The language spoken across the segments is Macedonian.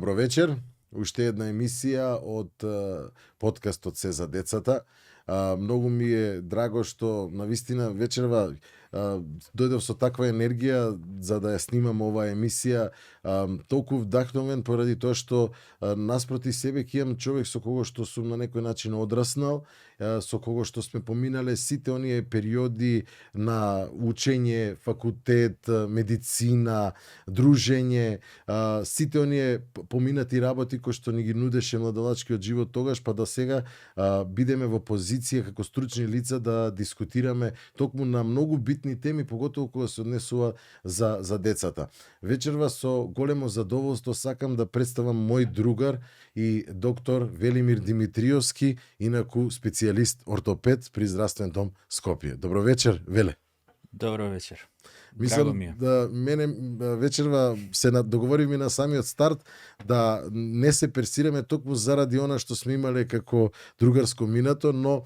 Добро вечер. Уште една емисија од подкастот Се за децата. Многу ми е драго што навистина вечерва дојдов со таква енергија за да ја снимам оваа емисија, толку вдахновен поради тоа што наспроти себе ќе имам човек со кого што сум на некој начин одраснал, со кого што сме поминале сите оние периоди на учење, факултет, медицина, дружење, сите оние поминати работи кои што ни ги нудеше младалачкиот живот тогаш, па до сега бидеме во позиција како стручни лица да дискутираме токму на многу битни теми, поготово кога се однесува за децата. Вечерва со големо задоволство сакам да представам мој другар и доктор Велимир Димитриовски, инаку специјалист ортопед при Здравствен дом Скопје. Добро вечер, Веле. Добро вечер. Мислам да мене вечерва се договориме на самиот старт да не се персираме токму заради она што сме имале како другарско минато, но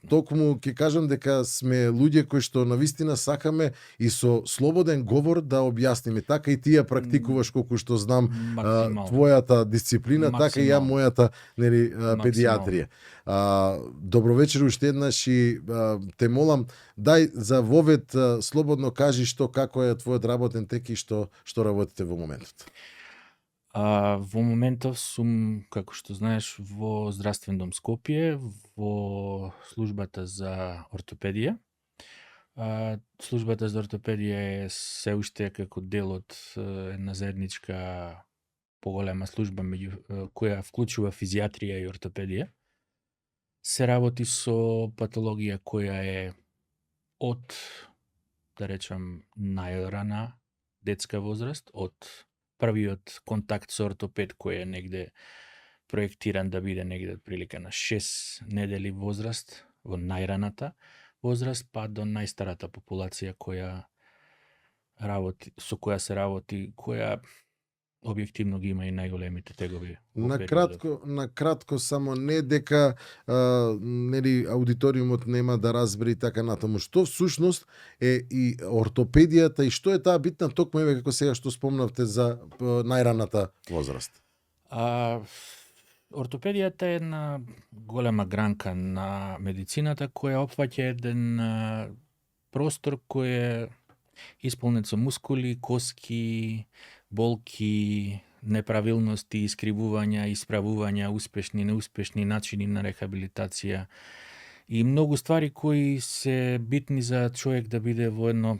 токму ќе кажам дека сме луѓе кои што навистина сакаме и со слободен говор да објасниме. Така и ти ја практикуваш колку што знам твојата дисциплина, така и ја мојата педиатрија. Добро вечер уште еднаш и те молам дај за вовед слободно кажи што како е твојот работен тек и што работите во моментот. Во моментов сум, како што знаеш, во Здравствен дом Скопје, во службата за ортопедија. Службата за ортопедија е се уште како дел од една заедничка поголема служба која вклучува физијатрија и ортопедија. Се работи со патологија која е од, да речам, најрана детска возраст, од првиот контакт со ортопед кој е негде проектиран да биде негде прилика на 6 недели возраст, во најраната возраст, па до најстарата популација која работи, со која се работи, која објективно ги има и најголемите тегови. На кратко само, не дека аудиториумот нема да разбере така натаму. Што всушност е и ортопедијата и што е таа битна токму еве како сега што спомнавте за најраната возраст? Ортопедијата е една голема гранка на медицината која опфаќа еден простор кој е исполнет со мускули, коски, болки, неправилности, искривувања, исправувања, успешни, неуспешни начини на рехабилитација и многу ствари кои се битни за човек да биде во едно,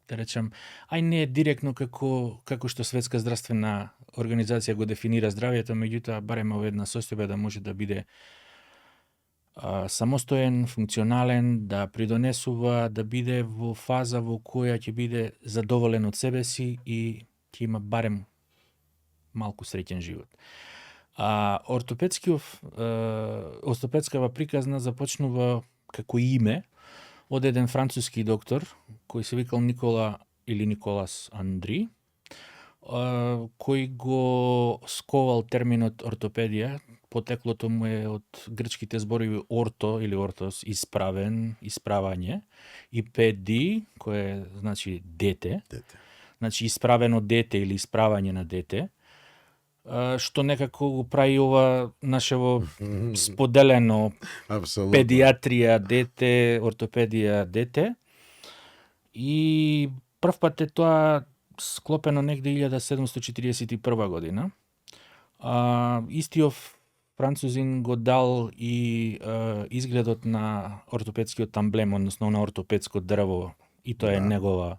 да речам, не е директно како што Светска здравствена организација го дефинира здравјето, меѓутоа барем во една состојба да може да биде самостоен, функционален, да придонесува, да биде во фаза во која ќе биде задоволен од себе си и ќе има барем малку среќен живот. Ортопедскава приказна започнува како име од еден француски доктор кој се викал Никола или Николас Андри, кој го сковал терминот ортопедија. Потеклото му е од грчките зборови орто или ортос, исправен, исправање, и педи, кое значи дете. Значи исправено дете или исправање на дете, што некако го прави ова нашево споделено педиатрија дете, ортопедија дете. И првпат е тоа склопено негде 1741 година. Истиов французин го дал и изгледот на ортопедскиот амблем, односно на ортопедско дрво, и тоа е негова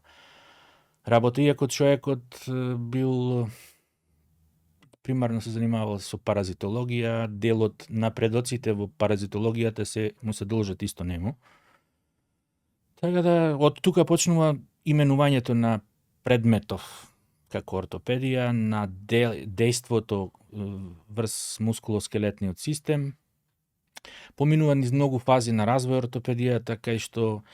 работа, иако човекот бил примарно се занимавал со паразитологија, делот на предоците во паразитологијата му се должат исто нему. Така да, од тука почнува именувањето на предметов како ортопедија, на дејството врз мускулоскелетниот систем. Поминува низ многу фази на развој ортопедијата, кај што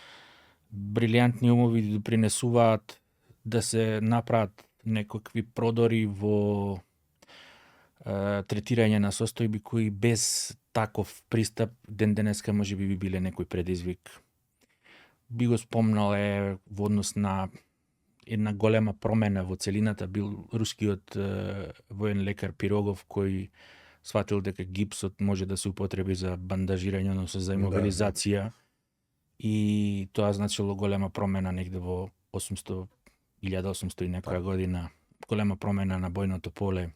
брилијантни умови допринесуваат да се направат некакви продори во третирање на состојби кои без таков пристап ден денеска може би биле некој предизвик. Би го спомнале во однос на една голема промена во целината бил рускиот воен лекар Пирогов, кој сватил дека гипсот може да се употреби за бандажирање, односно за имобилизација. И тоа значило голема промена негде во 1800 и некоја година. Голема промена на бојното поле.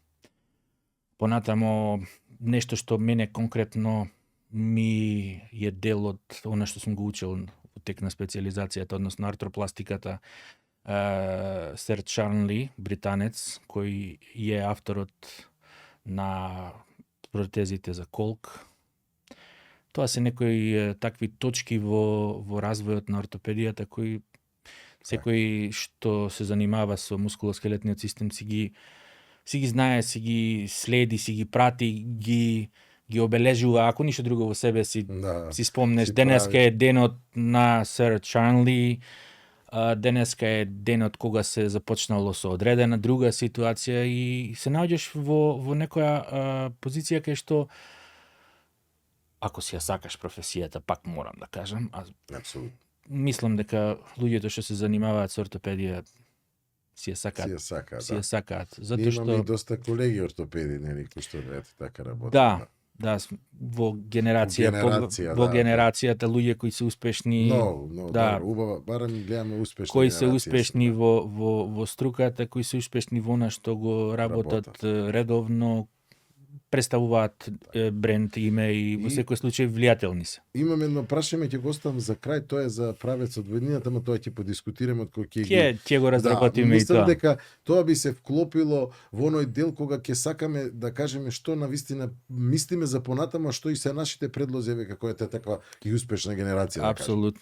Понатамо, нешто што мене конкретно ми е дел од она што сум го учил во тек на специализацијата, односно артропластиката. Сер Чарнли, британец, кој е авторот на протезите за колк. Тоа се некои такви точки во развојот на ортопедијата кои секој што се занимава со мускулоскелетниот систем си ги знае, си ги следи, си ги прати, ги обележува, ако ништо друго во себе си спомнеш. Денеска е денот на Сер Чарнли, денеска е денот кога се започнало со одредена друга ситуација и се наоѓаш во некоја позиција кај што ако си ја сакаш професијата, пак морам да кажам, Апсолутно. Мислам дека луѓето што се занимаваат со ортопедија си ја сакаат. Затоа што имаме доста колеги ортопеди, нели, кои што така работат. Да, во генерацијата луѓе кои се успешни. Много, убава, барем гледаме успешни кои се успешни во струката, кои се успешни во она што го работат редовно, представуваат бренд, име и во секој случај влијателни се. Имам едно прашање, ќе го оставам за крај, тоа е за правецот во еднината, ама тоа ќе подискутираме од кој ќе го разработиме и тоа. Мислам дека тоа би се вклопило во оној дел кога ќе сакаме да кажеме што навистина мислиме за понатаму, што и се нашите предлози како е таква и успешна генерација. Апсолутно.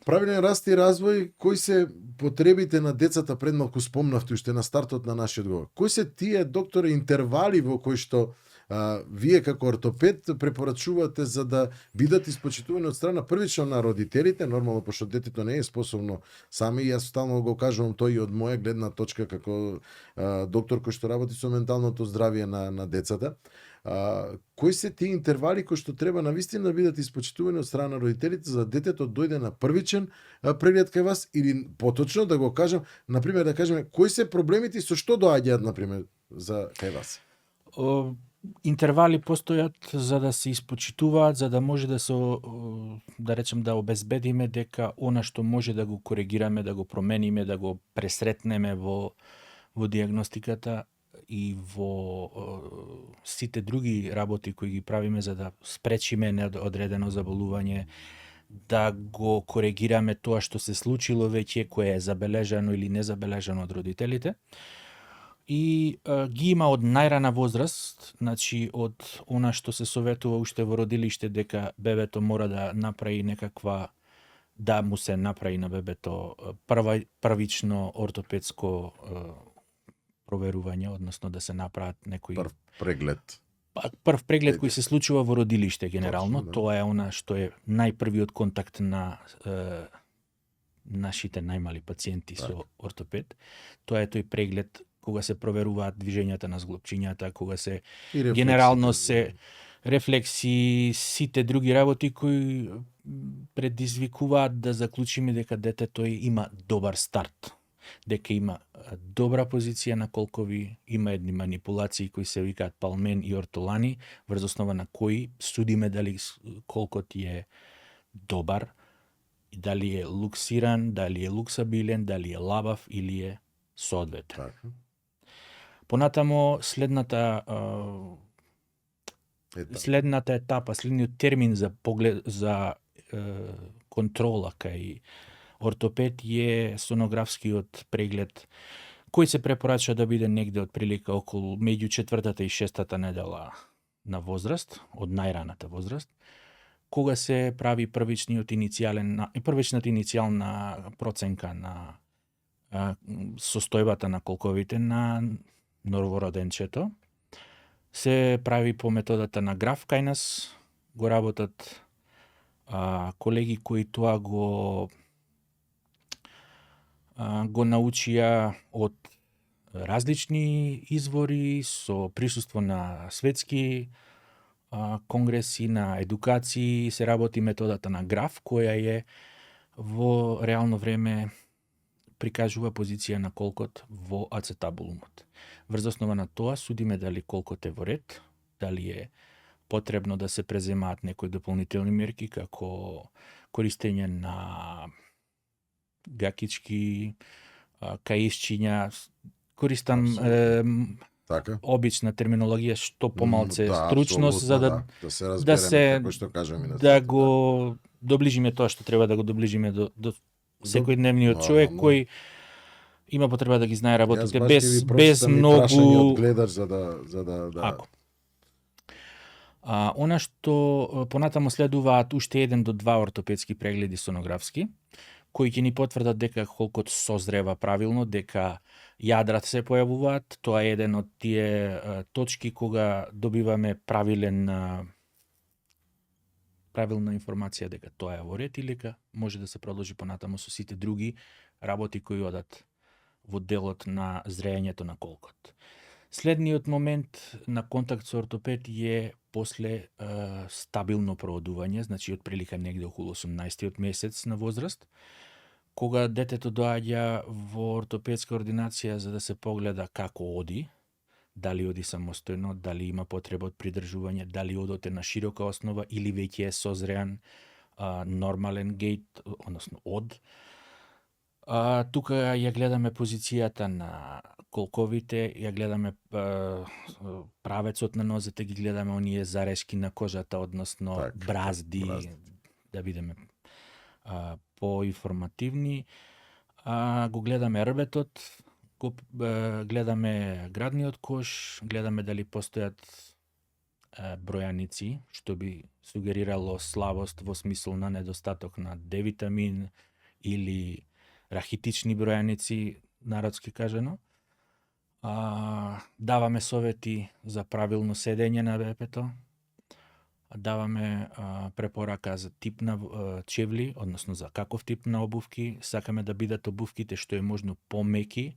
Правилен раст и развој, кои се потребите на децата, предмалку спомнавте уште на стартот на нашиот говор. Кои се тие, докторе, интервали во кои што вие како ортопед препорачувате за да бидат испочитувани од страна првично на родителите, нормално пошто детето не е способно сами, јас стално го кажувам тој и од моја гледна точка како доктор кој што работи со менталното здравје на децата. Кои се тие интервали кои што треба навистина да бидат испочитувани од страна на родителите за детето дојде на првичен преглед кај вас или поточно да го кажам, например да кажеме кои се проблемите со што доаѓаат например за кај вас? Интервали постојат за да се испочитуваат, за да може да се да речем да обезбедиме дека она што може да го коригираме, да го промениме, да го пресретнеме во диагностиката и во сите други работи кои ги правиме за да спречиме неодредено заболување, да го коригираме тоа што се случило веќе, кое е забележано или незабележано од родителите. И ги има од најрана возраст, значи од она што се советува уште во родилиште дека бебето мора да направи некаква, да му се направи на бебето првично ортопедско проверување, односно да се направат некои прв преглед. Прв преглед кој се случува во родилиште генерално, тоа е она што е најпрвиот контакт на нашите најмали пациенти со ортопед. Тоа е тој преглед кога се проверуваат движењата на зглобчињата, кога се генерално се рефлекси, сите други работи кои предизвикуваат да заклучиме дека детето има добар старт, дека има добра позиција на колкови, има едни манипулации кои се викаат палмен и ортолани, врз основа на кои судиме дали колкот е добар, дали е луксиран, дали е луксабилен, дали е лабав или е соодветен. Понатамо следната етапа, следниот термин за поглед за контрола кај ортопед е сонографскиот преглед, кој се препорача да биде негде од прилика околу меѓу 4-та и 6-та недела на возраст, од најраната возраст, кога се прави првичната иницијална проценка на состојбата на колковите на новороденчето. Се прави по методата на граф кај нас, го работат колеги кои тоа го научија од различни извори, со присуство на светски конгреси, на едукации, се работи методата на граф, која е во реално време прикажува позиција на колкот во ацетабулумот. Врз основа на тоа судиме дали колкот е во ред, дали е потребно да се преземаат некои дополнителни мерки како користење на гакички, каишчиња, користам така обична терминологија, што помалце стручност за да се разбереме како што кажеме да го доближиме тоа што треба да го доближиме до секојдневниот човек кој има потреба да ги знае работите без многу гледаш за да Ако. Она што понатаму следуваат уште 1 до 2 ортопедски прегледи сонографски, кои ќе ни потврдат дека колкот созрева правилно, дека јадрата се појавуваат. Тоа е еден од тие точки кога добиваме правилна информација дека тоа е во ред или дека може да се продолжи понатаму со сите други работи кои одат во делот на зрејењето на колкот. Следниот момент на контакт со ортопед е после стабилно проодување, значи од прилика негде околу 18-тиот месец на возраст, кога детето доаѓа во ортопедска ординација за да се погледа како оди, дали оди самостојно, дали има потреба од придржување, дали одоте на широка основа или веќе е созреан нормален гейт, односно од. Тука ја гледаме позицијата на колковите, ја гледаме правецот на нозете, ги гледаме оние зарешки на кожата, односно бразди, да бидеме поинформативни. Го гледаме рбетот, го гледаме градниот кош, гледаме дали постојат бројаници, што би сугерирало слабост во смисол на недостаток на D-витамин или рахитични бројаници, народски кажано. Даваме совети за правилно седење на бебето. Даваме препорака за тип на чевли, односно за каков тип на обувки. Сакаме да бидат обувките што е можно помеки,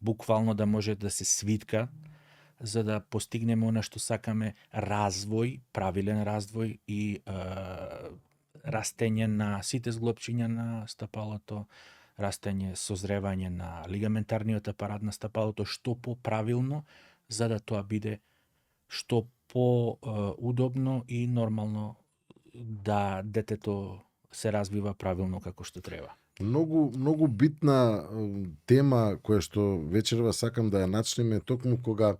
буквално да може да се свитка, за да постигнеме она што сакаме, развој, правилен развој и растење на сите зглобчиња на стапалото, растење, созревање на лигаментарниот апарат на стапалото, што поправилно, за да тоа биде што по-удобно и нормално да детето се развива правилно како што треба. Многу битна тема која што вечерва сакам да ја начнеме токму кога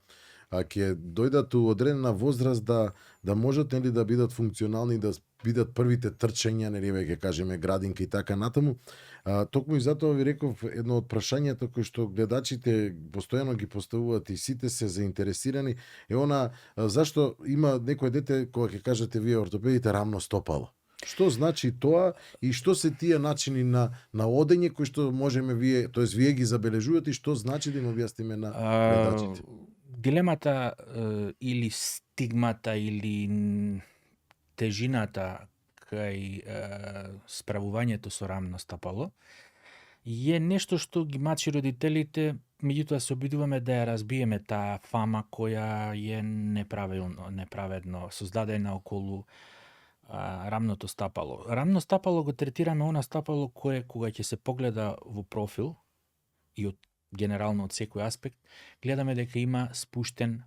ќе дојдат у одредена возраст да можат нели да бидат функционални, да бидат првите трчања, нели веќе кажеме градинка и така натаму. Токму и затоа ви реков едно од прашањата кои што гледачите постојано ги поставуваат и сите се заинтересирани е она зашто има некој дете кога ќе кажете вие ортопедите рамно стопало. Што значи тоа и што се тие начини на одење кои што можеме вие, тоест вие ги забележувате и што значи да им објасниме на гледачите? Дилемата или стигмата или тежината кај справувањето со рамно стапало е нешто што ги мачи родителите, меѓутоа се обидуваме да ја разбиеме таа фама која е неправедно создадена околу рамното стапало. Рамно стапало го третираме она стапало кое кога ќе се погледа во профил и од генерално од секој аспект, гледаме дека има спуштен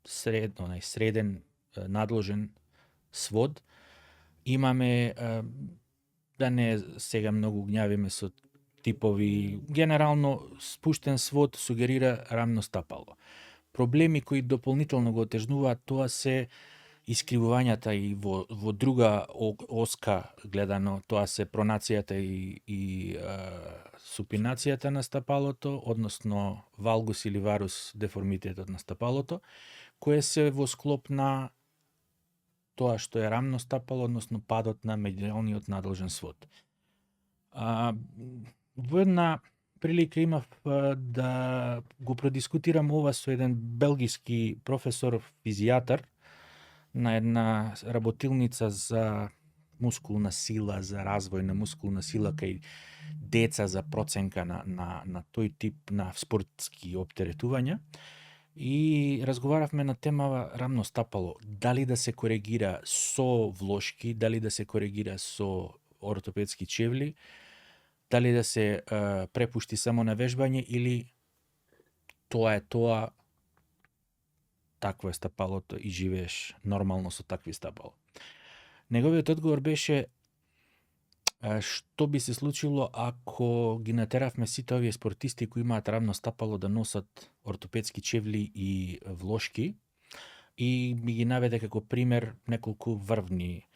среден надложен свод. Имаме, да не сега многу гњавиме со типови, генерално спуштен свод сугерира рамно стапало. Проблеми кои дополнително го отежнуваат тоа се искривувањата и во друга оска гледано, тоа се пронацијата и супинацијата на стапалото, односно валгус или варус деформитетот на стапалото, кое се во склоп на тоа што е рамно стапало, односно падот на медијалниот надолжен свод. Во една прилика имав да го продискутирам ова со еден белгиски професор физијатар на една работилница за мускулна сила, за развој на мускулна сила кај деца за проценка на тој тип на спортски оптеретувања. И разговаравме на тема рамно стапало. Дали да се коригира со влошки, дали да се коригира со ортопедски чевли, дали да се препушти само на вежбање или тоа е тоа, такво е стапалото и живееш нормално со такви стапала. Неговиот одговор беше што би се случило ако ги натеравме сите овие спортисти кои имаат рамно стапало да носат ортопедски чевли и влошки, и ми ги наведе како пример неколку врвни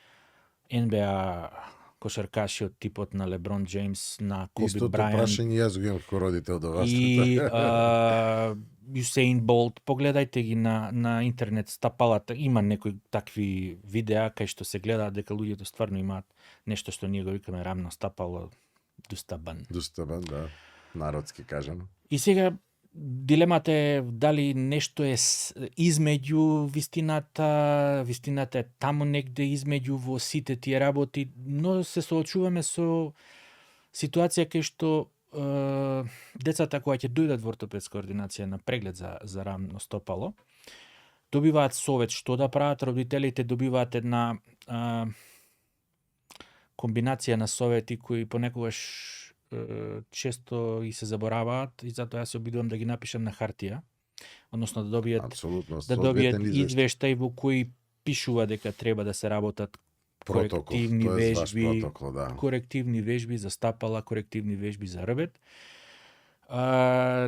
NBA кошаркаши од типот на Леброн Джеймс, на Коби Истото Брајант прашање јас го имам како родител до вас. и Юсейн Болт. Погледајте ги на интернет стапалата. Има некои такви видеа кај што се гледаат дека луѓето стварно имаат нешто што ние го викаме рамно стапало, дустабан. Дустабан, да. Народски кажано. И сега дилемата е дали нешто е измеѓу вистината е таму негде измеѓу во сите тие работи, но се соочуваме со ситуација кај што децата кои ќе дојдат во ортопедска ординација на преглед за рамно стопало, добиваат совет што да прават, родителите добиваат една комбинација на совети кои понекогаш често и се забораваат, и затоа јас се обидувам да ги напишам на хартија, односно да добијат извештај во кој пишува дека треба да се работат корективни вежби, да. корективни вежби за стапала, корективни вежби за рбет.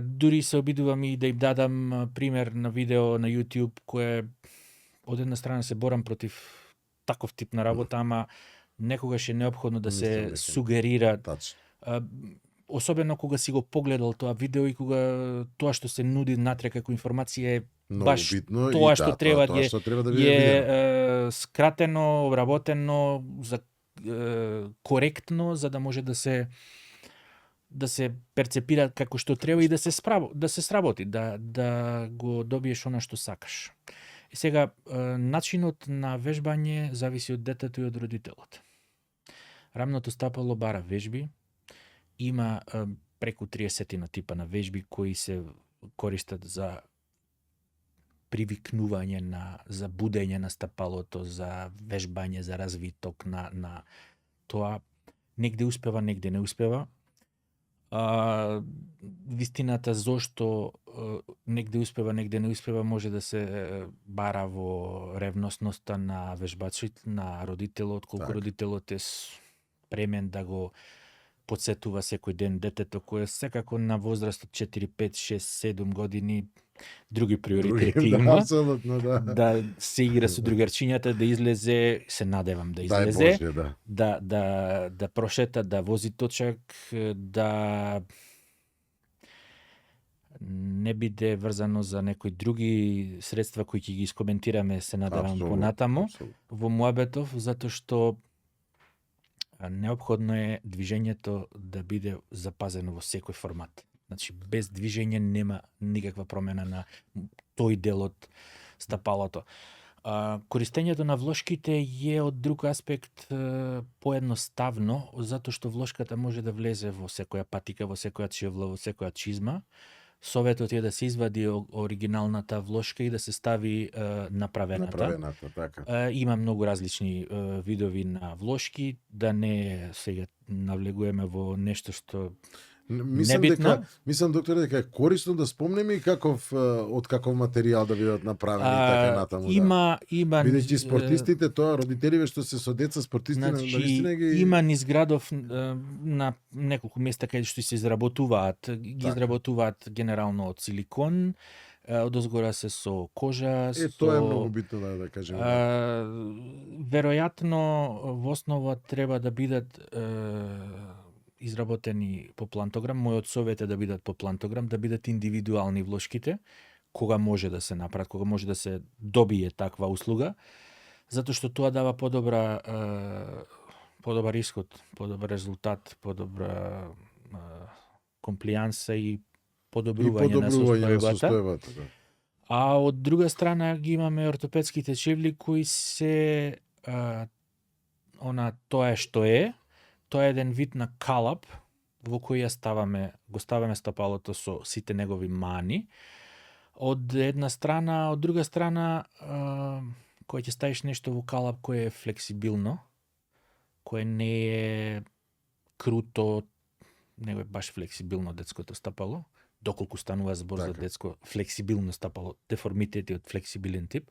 Дури се обидувам и да им дадам пример на видео на YouTube кое од една страна се борам против таков тип на работа, ама некогаш е неопходно да се сугерира. Особено кога си го погледал тоа видео и кога тоа што се нуди натре како информација е баш битно, тоа што треба да е скратено, обработено, коректно, за да може да се перцепира како што треба и да се сработи, да го добиеш она што сакаш. И сега начинот на вежбање зависи од детето и од родителот. Рамното стапало бара вежби. Има преку 30 типа на вежби кои се користат за привикнување за будење на стапалото, за вежбање, за развиток на тоа. Негде успева, негде не успева. Вистината зошто негде успева, негде не успева може да се бара во ревностноста на вежбачот, на родителот, колку родителот е спремен да го подсетува секој ден детето кое секако на возраст од 4, 5, 6, 7 години други приоритети има. Абсолютно, да. Да се игра со другарчињата, да излезе, се надевам да излезе. Дај Боже, да прошета, да вози точак, да не биде врзано за некои други средства кои ќе ги искоментираме, се надевам понатаму во муабетов, затоа што неопходно е движењето да биде запазено во секој формат. Значи, без движење нема никаква промена на тој дел од стапалото. Користењето на влошките е од друг аспект поедноставно, затоа што влошката може да влезе во секоја патика, во секоја чевла, во секоја чизма. Советот е да се извади оригиналната влошка и да се стави направената. Така. Има многу различни видови на влошки, да не сега навлегуваме во нешто што Мислам, доктор, дека е корисно да спомнеме и од каков материјал да бидат направени така натаму. Има бидејќи спортистите, тоа родителиве што се со деца спортисти, навистина ги има низ градов на неколку места каде што се изработуваат, изработуваат генерално од силикон, одозгора се со кожа, тоа е многу битно да кажеме. Веројатно во основа треба да бидат изработени по плантограм. Мојот совет е да бидат по плантограм, да бидат индивидуални влошките, кога може да се направат, кога може да се добие таква услуга, затоа што тоа дава подобар исход, подобар резултат, подобра комплијанса и подобрување на состојбата. А од друга страна ги имаме ортопедските чевли кои се тоа е што е. Тоа е еден вид на калап во кој го ставаме стапалото со сите негови мани. Од една страна, од друга страна, кој ќе ставиш нешто во калап кој е флексибилно, кој не е круто, него е баш флексибилно детското стапало, доколку станува збор за Така. детско флексибилно стапало, деформитети од флексибилен тип.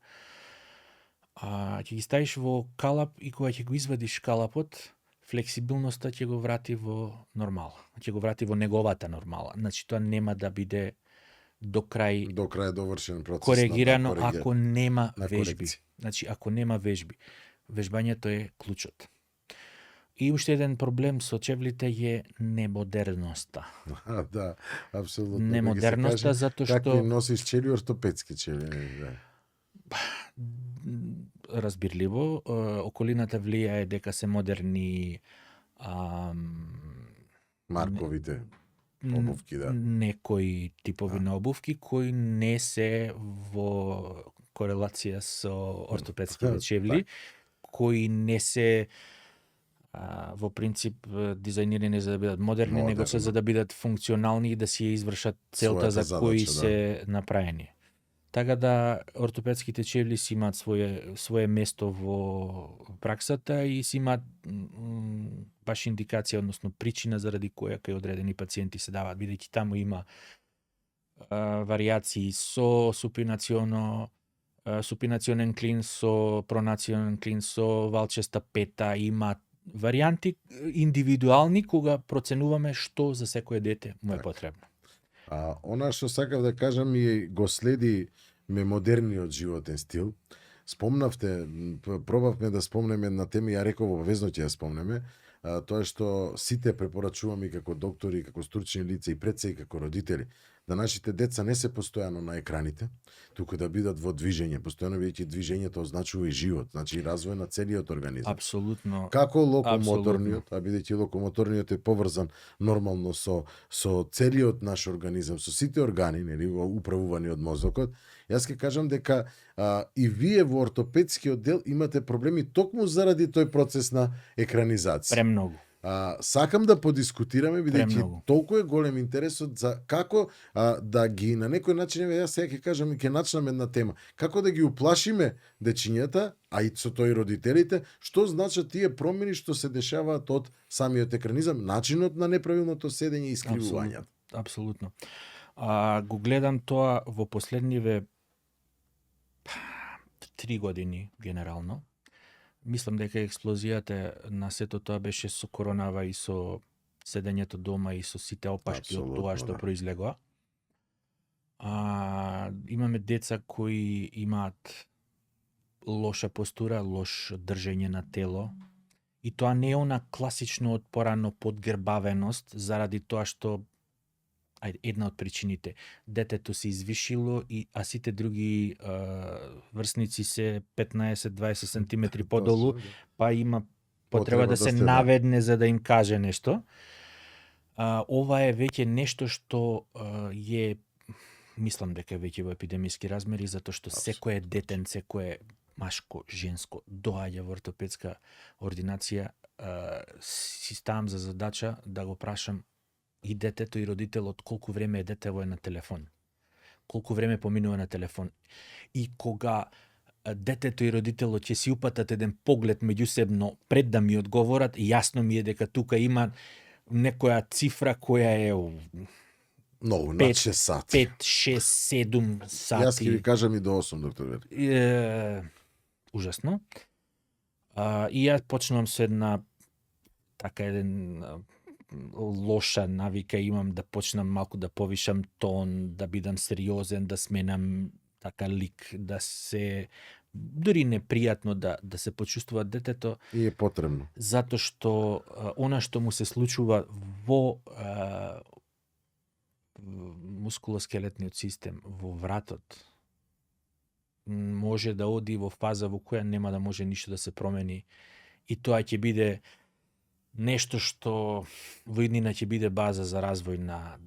Ќе ги ставиш во калап и кога ќе го извадиш калапот, флексибилноста ќе го врати во нормала. Ќе го врати во неговата нормала. Значи тоа нема да биде до крај До крај довршен процес коригирано на ако нема на вежби. корекција. Значи ако нема вежби. Вежбањето е клучот. И уште еден проблем со чевлите е немодерноста. Да, апсолутно. Немодерноста затоа Какви што носиш чели, ортопедски чели. Да. разбирливо, околината влијае дека се модерни Марковите обувки, да. некои типови на обувки кои не се во корелација со ортопедските чевли, кои не се во принцип дизајнирани за да бидат модерни, него се за да бидат функционални и да си ја извршат целта за кои се направени. Така да ортопедските чевли си имаат свое место во праксата и си имаат баш индикација, односно причина заради која кај одредени пациенти се даваат, бидејќи таму има варијации со супинационен клин, со пронационен клин, со валчеста пета, има варијанти индивидуални кога проценуваме што за секое дете му е потребно. Она што сакав да кажам и го следи ме модерниот животен стил. Спомнавте, пробавме да спомнеме една тема, ја реков обвезно ќе ја спомнеме, тоа што сите препорачуваме и како доктори, и како стручни лица и пред се и како родители, да нашите деца не се постојано на екраните, туку да бидат во движење, постојано бидејќи движењето означува и живот, значи и развој на целиот организам. Апсолутно. Како локомоторниот, бидејќи локомоторниот е поврзан нормално со целиот наш организам, со сите органи, нели, управувани од мозокот. Јас ќе кажам дека и вие во ортопедскиот дел имате проблеми токму заради тој процес на екранизација. Премногу. Сакам да подискутираме, бидејќи толку е голем интересот за како да ги на некој начин, јас сега ќе кажам и ќе начнам една тема, како да ги уплашиме дечињата, а и со тој родителите, што значат тие промени што се дешаваат од самиот екранизам, начинот на неправилното седење и искривувањето. Апсолутно. Го гледам тоа во последниве 3 години генерално. Мислам дека експлозијата на сето тоа беше со коронава и со седењето дома и со сите опашки од тоа што произлегоа. Имаме деца кои имаат лоша постура, лош држење на тело. И тоа не е она класично од порано подгрбавеност, заради тоа што една од причините. Детето се извишило, а сите други врсници се 15-20 сантиметри подолу, па има потреба да се наведне за да им каже нешто. Ова е веќе нешто што е, мислам дека е веќе во епидемиски размери, затоа што секое детен, секое машко, женско, доаѓа во ортопедска ординација, си ставам за задача да го прашам и детето и родителот колку време е детево е на телефон. Колку време поминува на телефон. И кога детето и родителот ќе си упатат еден поглед меѓусебно пред да ми одговорат, јасно ми е дека тука има некоја цифра која е многу, над 6 сати. 5, 6, 7 сати. Јас ќе ви кажам и до 8, доктор Вери. Ужасно. И ја почнувам со една еден лоша навика имам да почнам малку да повишам тон, да бидам сериозен, да сменам лик, да се дури непријатно да се почувствува детето. И е потребно. Затоа што она што му се случува во мускулоскелетниот систем, во вратот, може да оди во фаза во која нема да може ништо да се промени и тоа ќе биде нешто што во иднина ќе биде база за развој на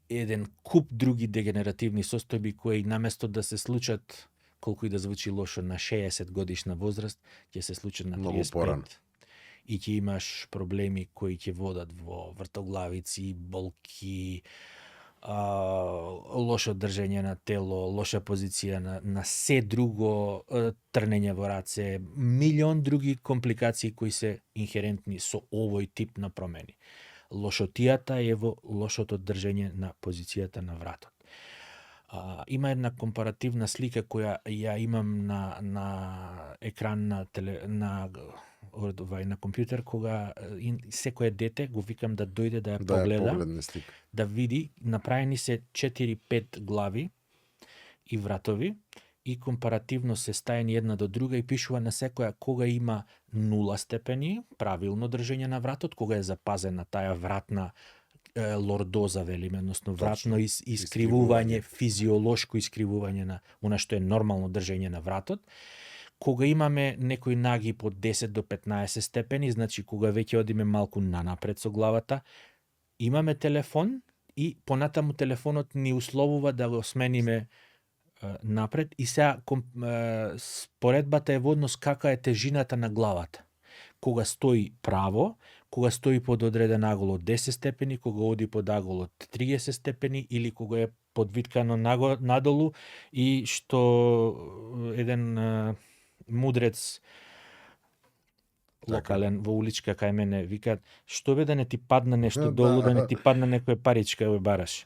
еден куп други дегенеративни состојби кои наместо да се случат, колку и да звучи лошо, на 60 годишна возраст, ќе се случат на 35. И ќе имаш проблеми кои ќе водат во вртоглавици, болки, лошо држење на тело, лоша позиција на се друго, трнење во раце, милион други компликации кои се инхерентни со овој тип на промени. Лошотијата е во лошото држење на позицијата на вратот. Има една компаративна слика која ја имам на екран на компјутер, кога секое дете го викам да дојде да ја погледа, да види, направени се 4-5 глави и вратови и компаративно се стаени една до друга и пишува на секоја кога има 0 степени, правилно држење на вратот, кога е запазена таа вратна лордоза, велиме, односно вратно искривување, физиолошко искривување на она што е нормално држење на вратот. Кога имаме некои наги под 10 до 15 степени, значи кога веќе одиме малку нанапред со главата, имаме телефон и понатаму телефонот ни условува да го смениме напред и сега споредбата е во однос кака е тежината на главата. Кога стои право, кога стои под одреден агол од 10 степени, кога оди под агол од 30 степени или кога е подвиткано надолу и што еден мудрец локален во уличка кај мене викаат што бе да не ти падна нешто долу, да не ти падна некоја паричка ја бараш.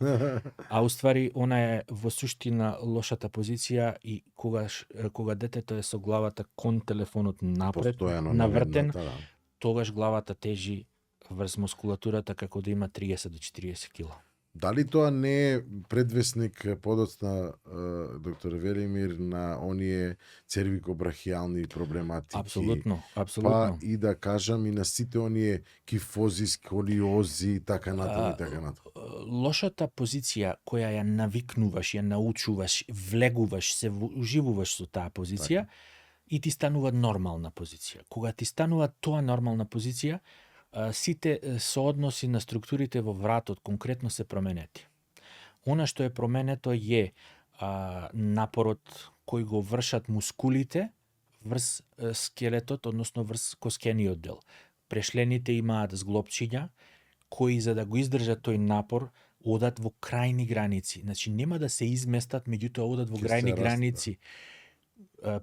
А уствари она е во суштина лошата позиција и кога детето е со главата кон телефонот напред, навртен, тогаш главата тежи врз мускулатурата како да има 30 до 40 кила. Дали тоа не е предвесник подоцна, доктор Велимир, на оние цервикобрахијални проблематики? Апсолутно. Па и да кажам и на сите оние кифози, сколиози, така натаму и така натаму. Лошата позиција која ја навикнуваш, ја научуваш, влегуваш, се уживуваш со таа позиција и ти станува нормална позиција. Кога ти станува тоа нормална позиција, сите соодноси на структурите во вратот конкретно се променети. Она што е променето е напорот кој го вршат мускулите врз скелетот, односно врз коскениот дел. Прешлените имаат зглобчиња кои за да го издржат тој напор одат во крајни граници. Значи нема да се изместат, меѓутоа одат во крајни граници.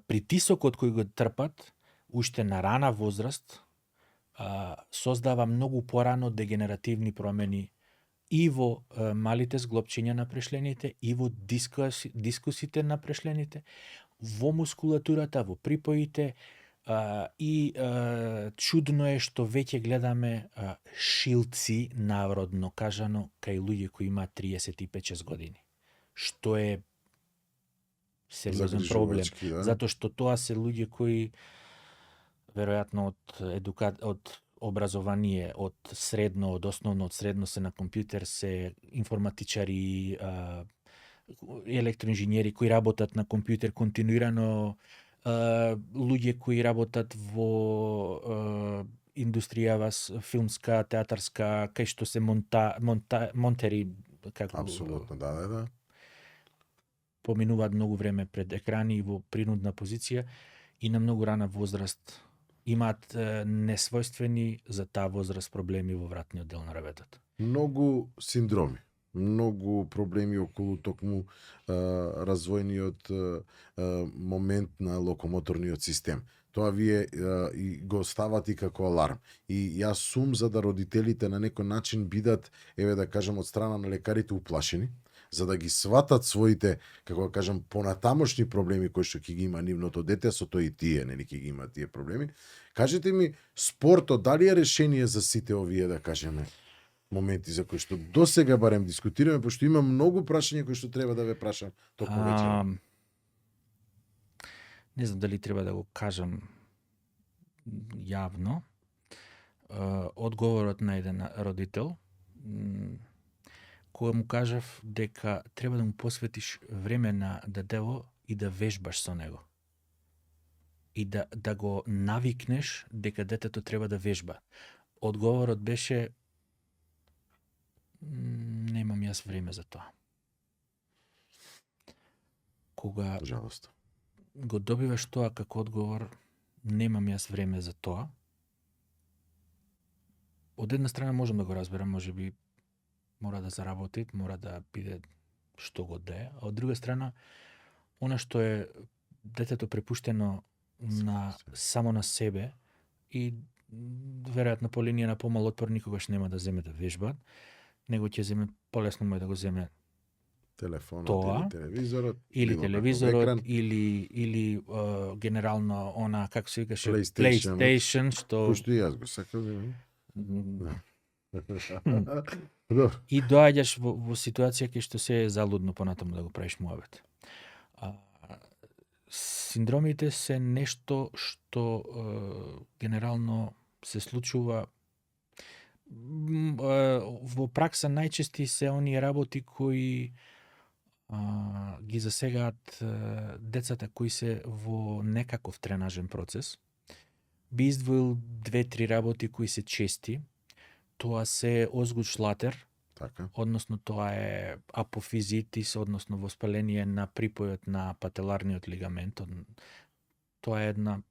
Притисокот кој го трпат уште на рана возраст создава многу порано дегенеративни промени и во малите зглобчиња на прешлените, и во дискусите на прешлените, во мускулатурата, во припоите, и чудно е што веќе гледаме шилци, народно кажано, кај луѓе кои имаат 35-6 години. Што е сериозен проблем, затоа што тоа се луѓе кои веројатно од образование, од средно, од основно, од средно се на компјутер, се информатичари, електроинженери кои работат на компјутер континуирано, луѓе кои работат во индустријава филмска, театарска, кај што се монтери, како апсолутно, да. Поминуваат многу време пред екрани и во принудна позиција и на многу рана возраст имаат несвојствени за таа возраст проблеми во вратниот дел на ребетата. Многу синдроми, многу проблеми околу токму развојниот момент на локомоторниот систем. Тоа вие и го стават и како аларм. И јас сум за да родителите на некој начин бидат, еве да кажам, од страна на лекарите уплашени, за да ги сватат своите, како да кажам, понатамошни проблеми кои што ќе ги има нивното дете, со тој и тие, нели ќе ги има тие проблеми. Кажете ми, спортот дали е решение за сите овие, да кажеме, моменти за кои што досега барем дискутираме, пошто има многу прашања кои што треба да ве прашам токму вечера. Не знам дали треба да го кажам јавно. Одговорот на еден родител, кога му кажав дека треба да му посветиш време на детево и да вежбаш со него. И да го навикнеш дека детето треба да вежба. Одговорот беше немам јас време за тоа. Кога жалост го добиваш тоа како одговор, немам јас време за тоа. Од една страна можам да го разберам, можеби мора да заработи, мора да биде што го де, а од друга страна, она што е детето препуштено само на себе и веројатно по линија на помал отпор никогаш нема да земе да вежбаат, него ќе земе полесно му е да го земе телефонот тоа, или телевизорот, или било телевизорот, каков екран. или генерално она, како се викаше, PlayStation, PlayStation, што Кој што и јас го сакам. Добро. и доаѓаш во ситуација кај што се е залудно понатаму да го правиш муабет. Синдромите се нешто што генерално се случува во пракса. Најчести се оние работи кои ги засегаат децата кои се во некаков тренажен процес. Би издвоил 2-3 работи кои се чести. Тоа се озгучлатер, Така. односно тоа е апофизитис, односно воспаление на припојот на пателарниот лигамент. Тоа е една,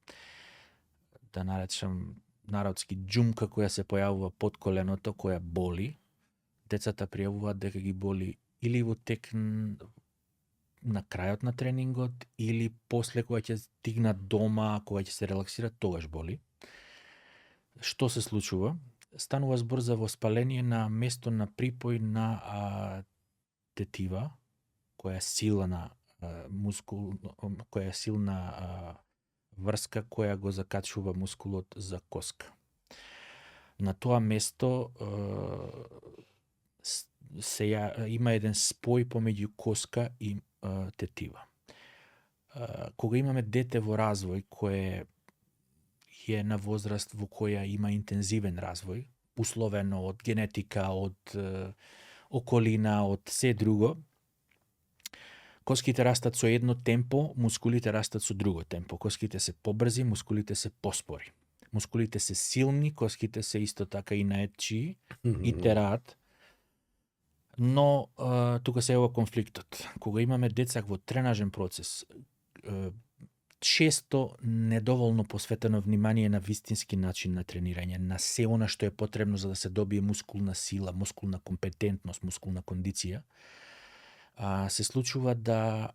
да наречам народски, џумка која се појавува под коленото, која боли. Децата пријавуваат дека ги боли или во тек на крајот на тренингот, или после кога ќе стигнат дома, кога ќе се релаксират, тогаш боли. Што се случува? Станува збор за воспаление на место на припој на тетива, која е силна мускул, која е силна врска која го закачува мускулот за коска. На тоа место има еден спој помеѓу коска и тетива. Кога имаме дете во развој кое е на возраст во која има интензивен развој, условено од генетика, од околина, од се друго, коските растат со едно темпо, мускулите растат со друго темпо. Коските се побрзи, мускулите се поспори. Мускулите се силни, коските се исто така и наетчи и тераат. Но тука се ева конфликтот. Кога имаме деца во тренажен процес, често недоволно посветено внимание на вистински начин на тренирање, на се она што е потребно за да се добие мускулна сила, мускулна компетентност, мускулна кондиција, се случува да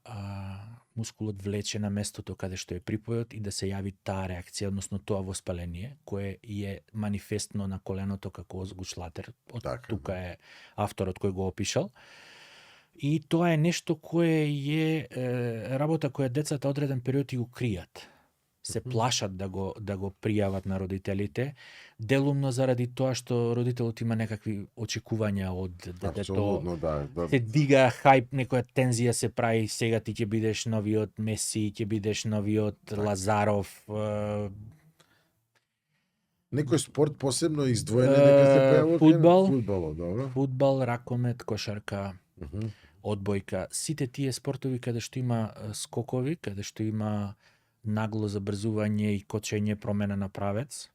мускулот влече на местото каде што е припојот и да се јави таа реакција, односно тоа воспаление, кое е манифестно на коленото како озгучлатер. Тука е авторот кој го опишал. И тоа е нешто кое е работа која децата одреден период и го кријат. Се плашат да го пријават на родителите, делумно заради тоа што родителот има некакви очекувања од детето. Да. Се дига хајп, некоја тензија се прави, сега ти ќе бидеш новиот Меси, ќе бидеш новиот Лазаров. Некој спорт посебно издвоен дека се појавува? Фудбал, добро. Фудбал, ракомет, кошарка, одбојка. Сите тие спортови каде што има скокови, каде што има нагло забрзување и кочење, промена на правец,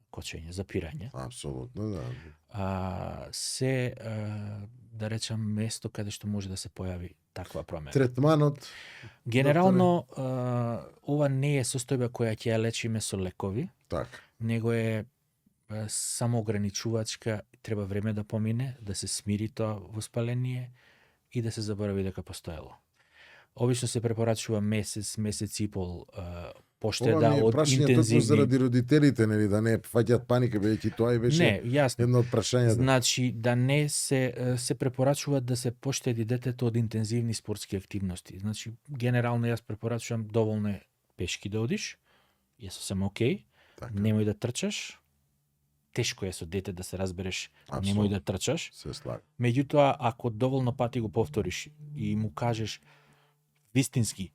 кочење, запирање. Апсолутно, да. Се, да речам, место каде што може да се појави таква промена. Третманот? Генерално, ова не е состојба која ќе ја лечиме со лекови, него е самоограничувачка, треба време да помине, да се смири тоа воспаление и да се заборави дека постоело. Обично се препорачува месец и пол поштеда од интензивни. Ова ми е прашање токму заради родителите, нели, да не фаќаат паника, бидејќи тоа и беше едно од прашањата. Значи, да не се препорачува да се поштеди детето од интензивни спортски активности. Значи, генерално јас препорачувам доволно пешки да одиш, е сосем окей, немој да трчаш, тешко е со дете да се разбереш, немој да трчаш. Меѓутоа, ако доволно пати го повториш и му кажеш вистински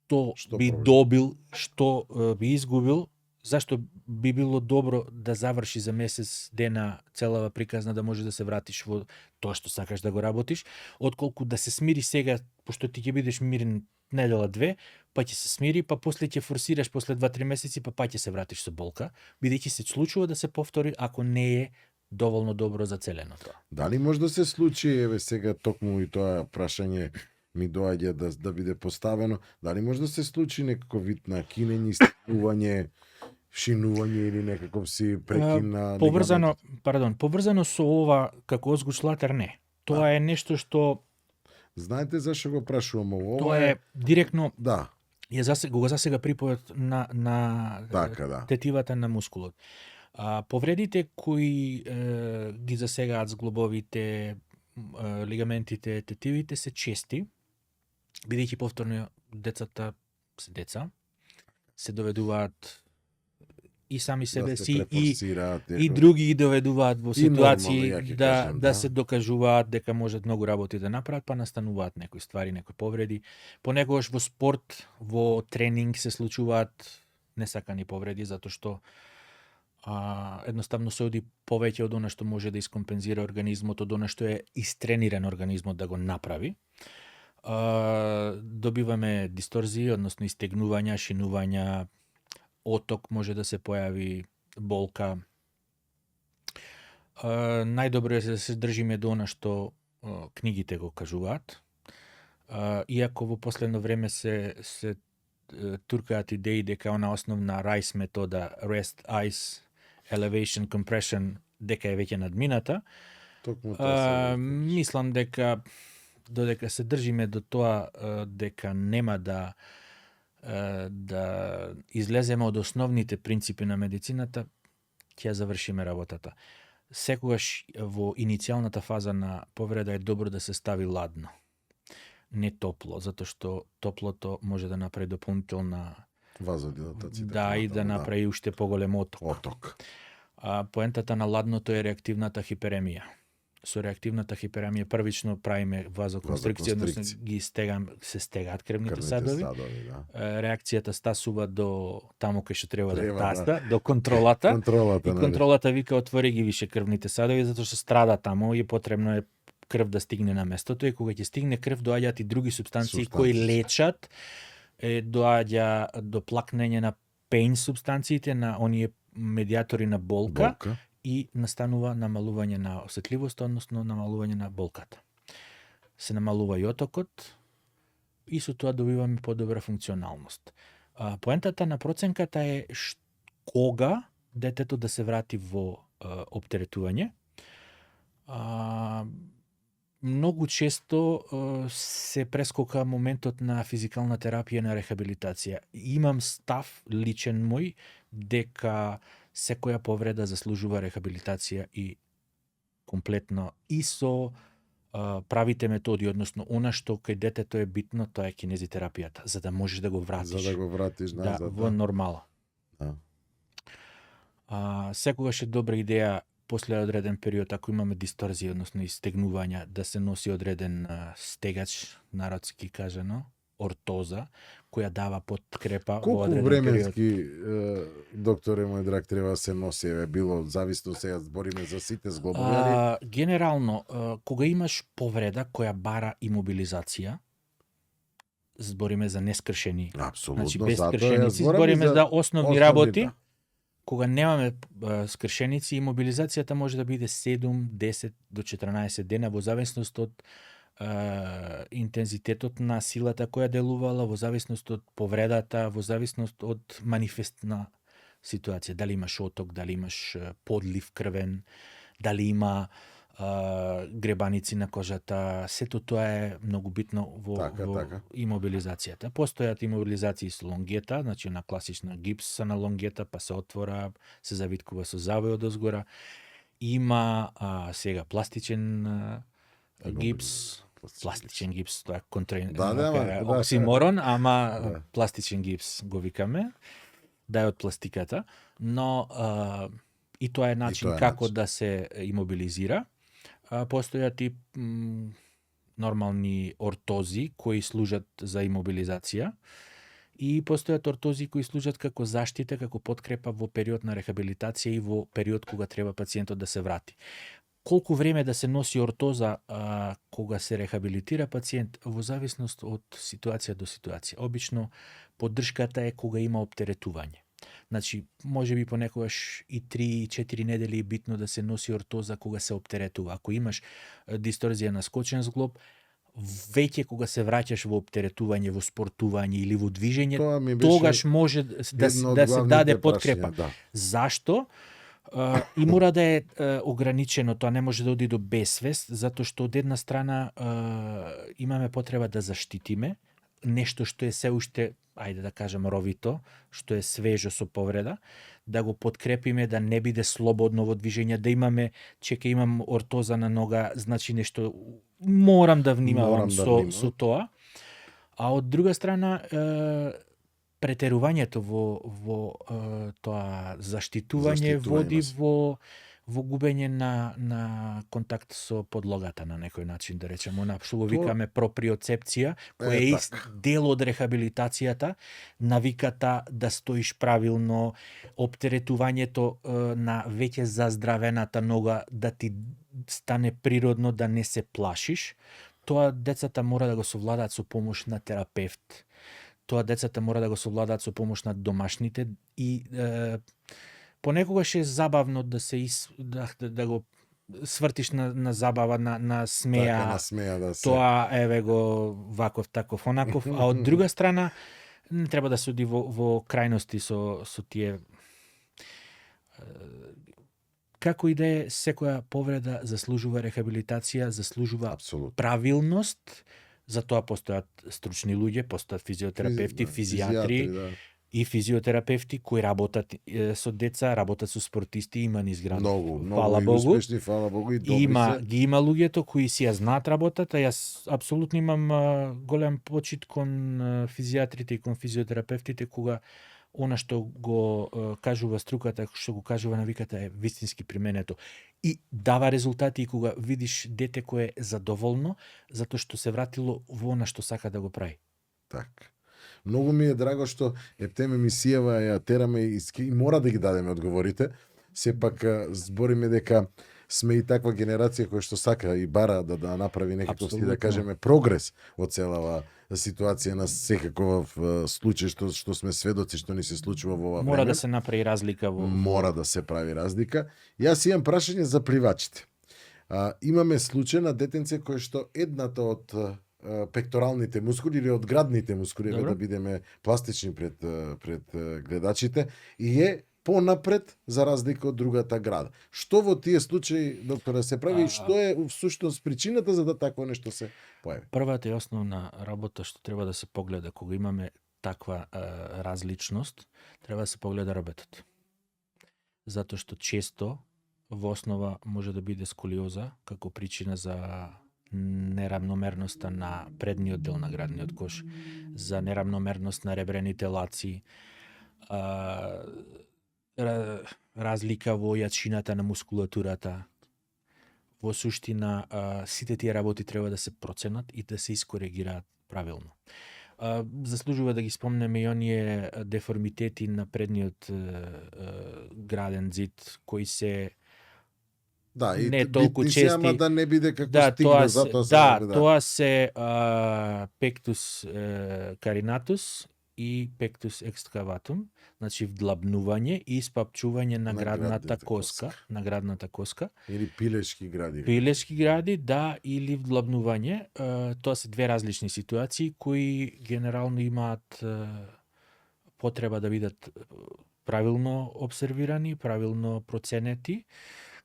што би добил, што би изгубил, зашто би било добро да заврши за месец дена целава приказна да може да се вратиш во тоа што сакаш да го работиш, отколку да се смири сега, пошто ти ќе бидеш мирен недела-две, па ќе се смири, па после ќе форсираш после 2-3 месеци, па ќе се вратиш со болка, бидејќи се случува да се повтори ако не е доволно добро зацелено тоа. Дали може да се случи, еве сега токму и тоа прашање ми доаѓа да биде поставено, дали може да се случи некаков вид на кинење, стигнување, шинување или некаков си прекин на поврзано со ова како озгучлатер не. Тоа е нешто што знаете зашто го прашувам ова? Тоа е директно. Да. Го засега припојот на тетивата на мускулот. Повредите кои ги засегаат зглобовите, лигаментите, тетивите се чести, бидејќи повторно децата се деца, се доведуваат и сами себе си и други ги доведуваат во ситуации да се докажуваат дека можат многу работи да направат, па настануваат некои ствари, некои повреди. Понекогаш во спорт, во тренинг се случуваат несакани повреди, затоа што едноставно се оди повеќе од она што може да искомпензира организмот, од она што е истрениран организмот да го направи. Добиваме дисторзии, односно истегнувања, шинувања, оток може да се појави, болка. Најдобро е да се држиме до она што книгите го кажуваат. Иако во последно време се туркаат идеи дека она основна RICE метода, Rest, Ice, Elevation, Compression, дека е веќе надмината. Мислам дека додека се држиме до тоа дека нема да излеземе од основните принципи на медицината, ќе завршиме работата. Секогаш во иницијалната фаза на повреда е добро да се стави ладно, не топло, затоа што топлото може да направи дополнителна вазодилатација. И да направи уште поголем оток. Поентата на ладното е реактивната хиперемија. Со реактивната хиперемија првично правиме вазоконстрикција, односно се стегаат крвните садови. Реакцијата стасува до таму кај што треба да таста, до контролата. И контролата вика отвори ги више крвните садови, затоа што страда таму и потребно е крв да стигне на местото, и кога ќе стигне крв доаѓаат и други супстанции кои лечат, доаѓа до плакнење на пейн субстанциите, на оние медиатори на болка. И настанува намалување на осетливост, односно намалување на болката. Се намалува и отокот и со тоа добиваме подобра функционалност. Поентата на проценката е кога детето да се врати во оптеретување. Многу често се прескока моментот на физикална терапија, на рехабилитација. Имам став личен мој дека секоја повреда заслужува рехабилитација и комплетно и со правите методи, односно она што кај детето е битно, тоа е кинезитерапијата, за да можеш да го вратиш. За да го вратиш назад. Во нормала. Секогаш е добра идеја после одреден период, ако имаме дисторзија, односно истегнувања, да се носи одреден стегач, народски кажано, ортоза, која дава подкрепа во одреден период. Колку временски, докторе мој драг, треба да се носи? Било зависно, сега збориме за сите зглобови. Генерално, кога имаш повреда која бара имобилизација, збориме за нескршени. Апсолутно, значи без скршеници, збориме за основни работи. Кога немаме скршеници, имобилизацијата може да биде 7, 10 до 14 дена, во зависност од интензитетот на силата која делувала, во зависност од повредата, во зависност од манифестна ситуација. Дали имаш оток, дали имаш подлив крвен, дали има гребаници на кожата, сето тоа е многу битно во имобилизацијата. Постојат имобилизации со лонгета, значи на класична гипс на лонгета, па се отвора, се завиткува со завој одозгора. Има сега пластичен гипс, пластичен гипс, тоа е оксиморон, ама пластичен гипс го викаме, да е од пластиката, но и тоа е начин како да се имобилизира. Постојат и нормални ортози кои служат за имобилизација и постојат ортози кои служат како заштита, како подкрепа во период на рехабилитација и во период кога треба пациентот да се врати. Колку време да се носи ортоза кога се рехабилитира пациент, во зависност од ситуација до ситуација. Обично поддршката е кога има оптеретување. Значи, може би понекогаш и 3-4 недели е битно да се носи ортоза кога се оптеретува. Ако имаш дисторзија на скочен зглоб, веќе кога се враќаш во оптеретување, во спортување или во движење, тогаш може да се даде подкрепа. Да. Зашто? И мора да е ограничено, тоа не може да оди до безсвест, затоа што од една страна имаме потреба да заштитиме нешто што е се уште, ајде да кажем ровито, што е свежо со повреда, да го подкрепиме да не биде слободно во движење, да имаме, чека имам ортоза на нога, значи нешто морам да внимавам со тоа. А од друга страна претерувањето во тоа заштитување води во губење на контакт со подлогата на некој начин, да речеме, она што го викаме проприоцепција, која е дел од рехабилитацијата, навиката да стоиш правилно, оптеретувањето на веќе заздравената нога да ти стане природно, да не се плашиш. Тоа децата мора да го совладаат со помош на терапевт. Тоа децата мора да го совладаат со помош на домашните и понекогаш е забавно да се да го свртиш на забава, на смеја. Така, на смеја да се. Тоа еве го ваков, таков, онаков, а од друга страна не треба да се оди во крајности со тие. Како и да е, секоја повреда заслужува рехабилитација, заслужува правилност. За тоа постојат стручни луѓе, постојат физиотерапевти, физијатри и физиотерапевти кои работат со деца, работат со спортисти, има низ градот. Фала Богу. Успешни, фала Богу, и добри има луѓето кои си ја знаат работата. Јас апсолутно имам голем почит кон физијатрите и кон физиотерапевтите кога она што го кажува струката, што го кажува навиката е вистински применето. И дава резултати и кога видиш дете кое е задоволно, затоа што се вратило во она што сака да го прави. Така. Многу ми е драго што ептеме емисијава ја тераме и мора да ги дадеме одговорите. Сепак збориме дека сме и таква генерација која што сака и бара да направи некаков, да кажеме, прогрес од целава ситуација на секаков случај што сме сведоци што ни се случува во ова време. Мора да се направи разлика Мора да се прави разлика. Јас имам прашање за пливачите. Имаме случај на детенце кој што едната од пекторалните мускули или од градните мускули, да бидеме пластични пред гледачите, и е понапред за разлика од другата града. Што во тие случаи, докторе, се прави и што е всушност причината за да такво нешто се појави? Првата и основна работа што треба да се погледа кога имаме таква различност, треба да се погледа работот. Затоа што често во основа може да биде сколиоза како причина за неравномерноста на предниот дел на градниот кош, за неравномерност на ребрените лаци, разлика во јачината на мускулатурата. Во суштина, сите тие работи треба да се проценат и да се искоригираат правилно. Заслужува да ги спомнеме и оние деформитети на предниот граден зид, кои се и не толку чести. Ама да не биде како стигна, затоа тоа се пектус каринатус и пектус екскаватум, значи вдлабнување и испапчување на градната коска. Или пилешки гради. Пилешки гради, да, или вдлабнување. Тоа се две различни ситуации кои генерално имаат потреба да бидат правилно обсервирани, правилно проценети.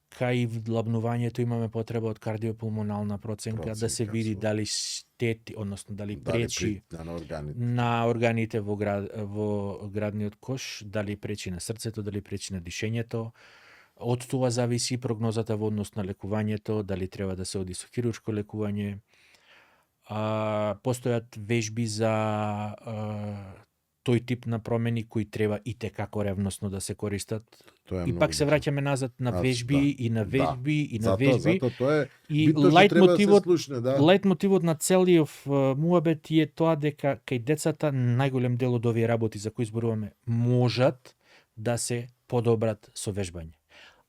Кај вдлабнувањето имаме потреба од кардиопулмонална проценка да се види дали штети, односно дали пречи на органите во градниот кош, дали пречи на срцето, дали пречи на дишењето. Од тоа зависи прогнозата во однос на лекувањето, дали треба да се оди со хируршко лекување. Постојат вежби за тој тип на промени кои треба и текако ревносно да се користат. И пак се враќаме назад на вежби и на вежби и на вежби. И лајтмотивот на целиот муабет е тоа дека кај децата најголем дел од овие работи за кои зборуваме можат да се подобрат со вежбање.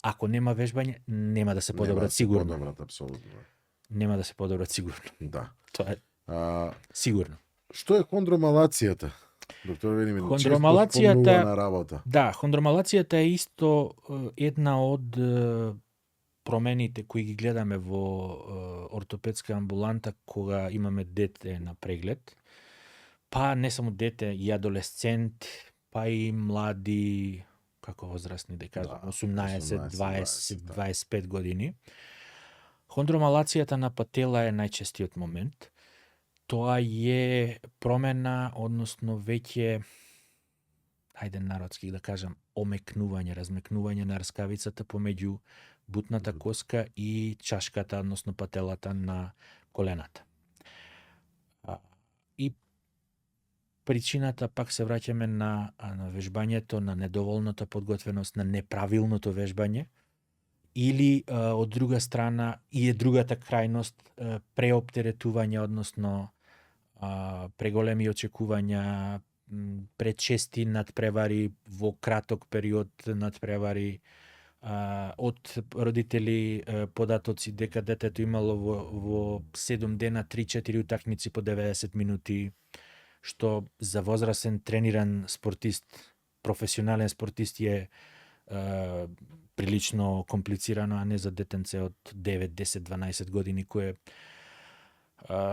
Ако нема вежбање, нема да се подобрат сигурно. Нема да се подобрат сигурно. Да. Тоа е сигурно. Што е хондромалацијата? Доктор Велимир, хондромалацијата на работа. Да, хондромалацијата е исто една од промените кои ги гледаме во ортопедска амбуланта кога имаме дете на преглед. Па не само дете, и адолесцент, па и млади, како возрастни да кажам, 18, 20, 25 години. Хондромалацијата на патела е најчестиот момент. Тоа е промена, односно веќе, ајде народски да кажам, омекнување, размекнување на рскавицата помеѓу бутната коска и чашката, односно пателата на колената. И причината, пак се враќаме на вежбањето, на недоволната подготвеност, на неправилното вежбање, или од друга страна и другата крајност, преоптеретување, односно преголеми очекувања, пречести надпревари во краток период надпревари, од родители податоци дека детето имало во 7 дена 3-4 утакмици по 90 минути, што за возрастен трениран спортист, професионален спортист е прилично комплицирано, а не за детенце од 9, 10, 12 години кое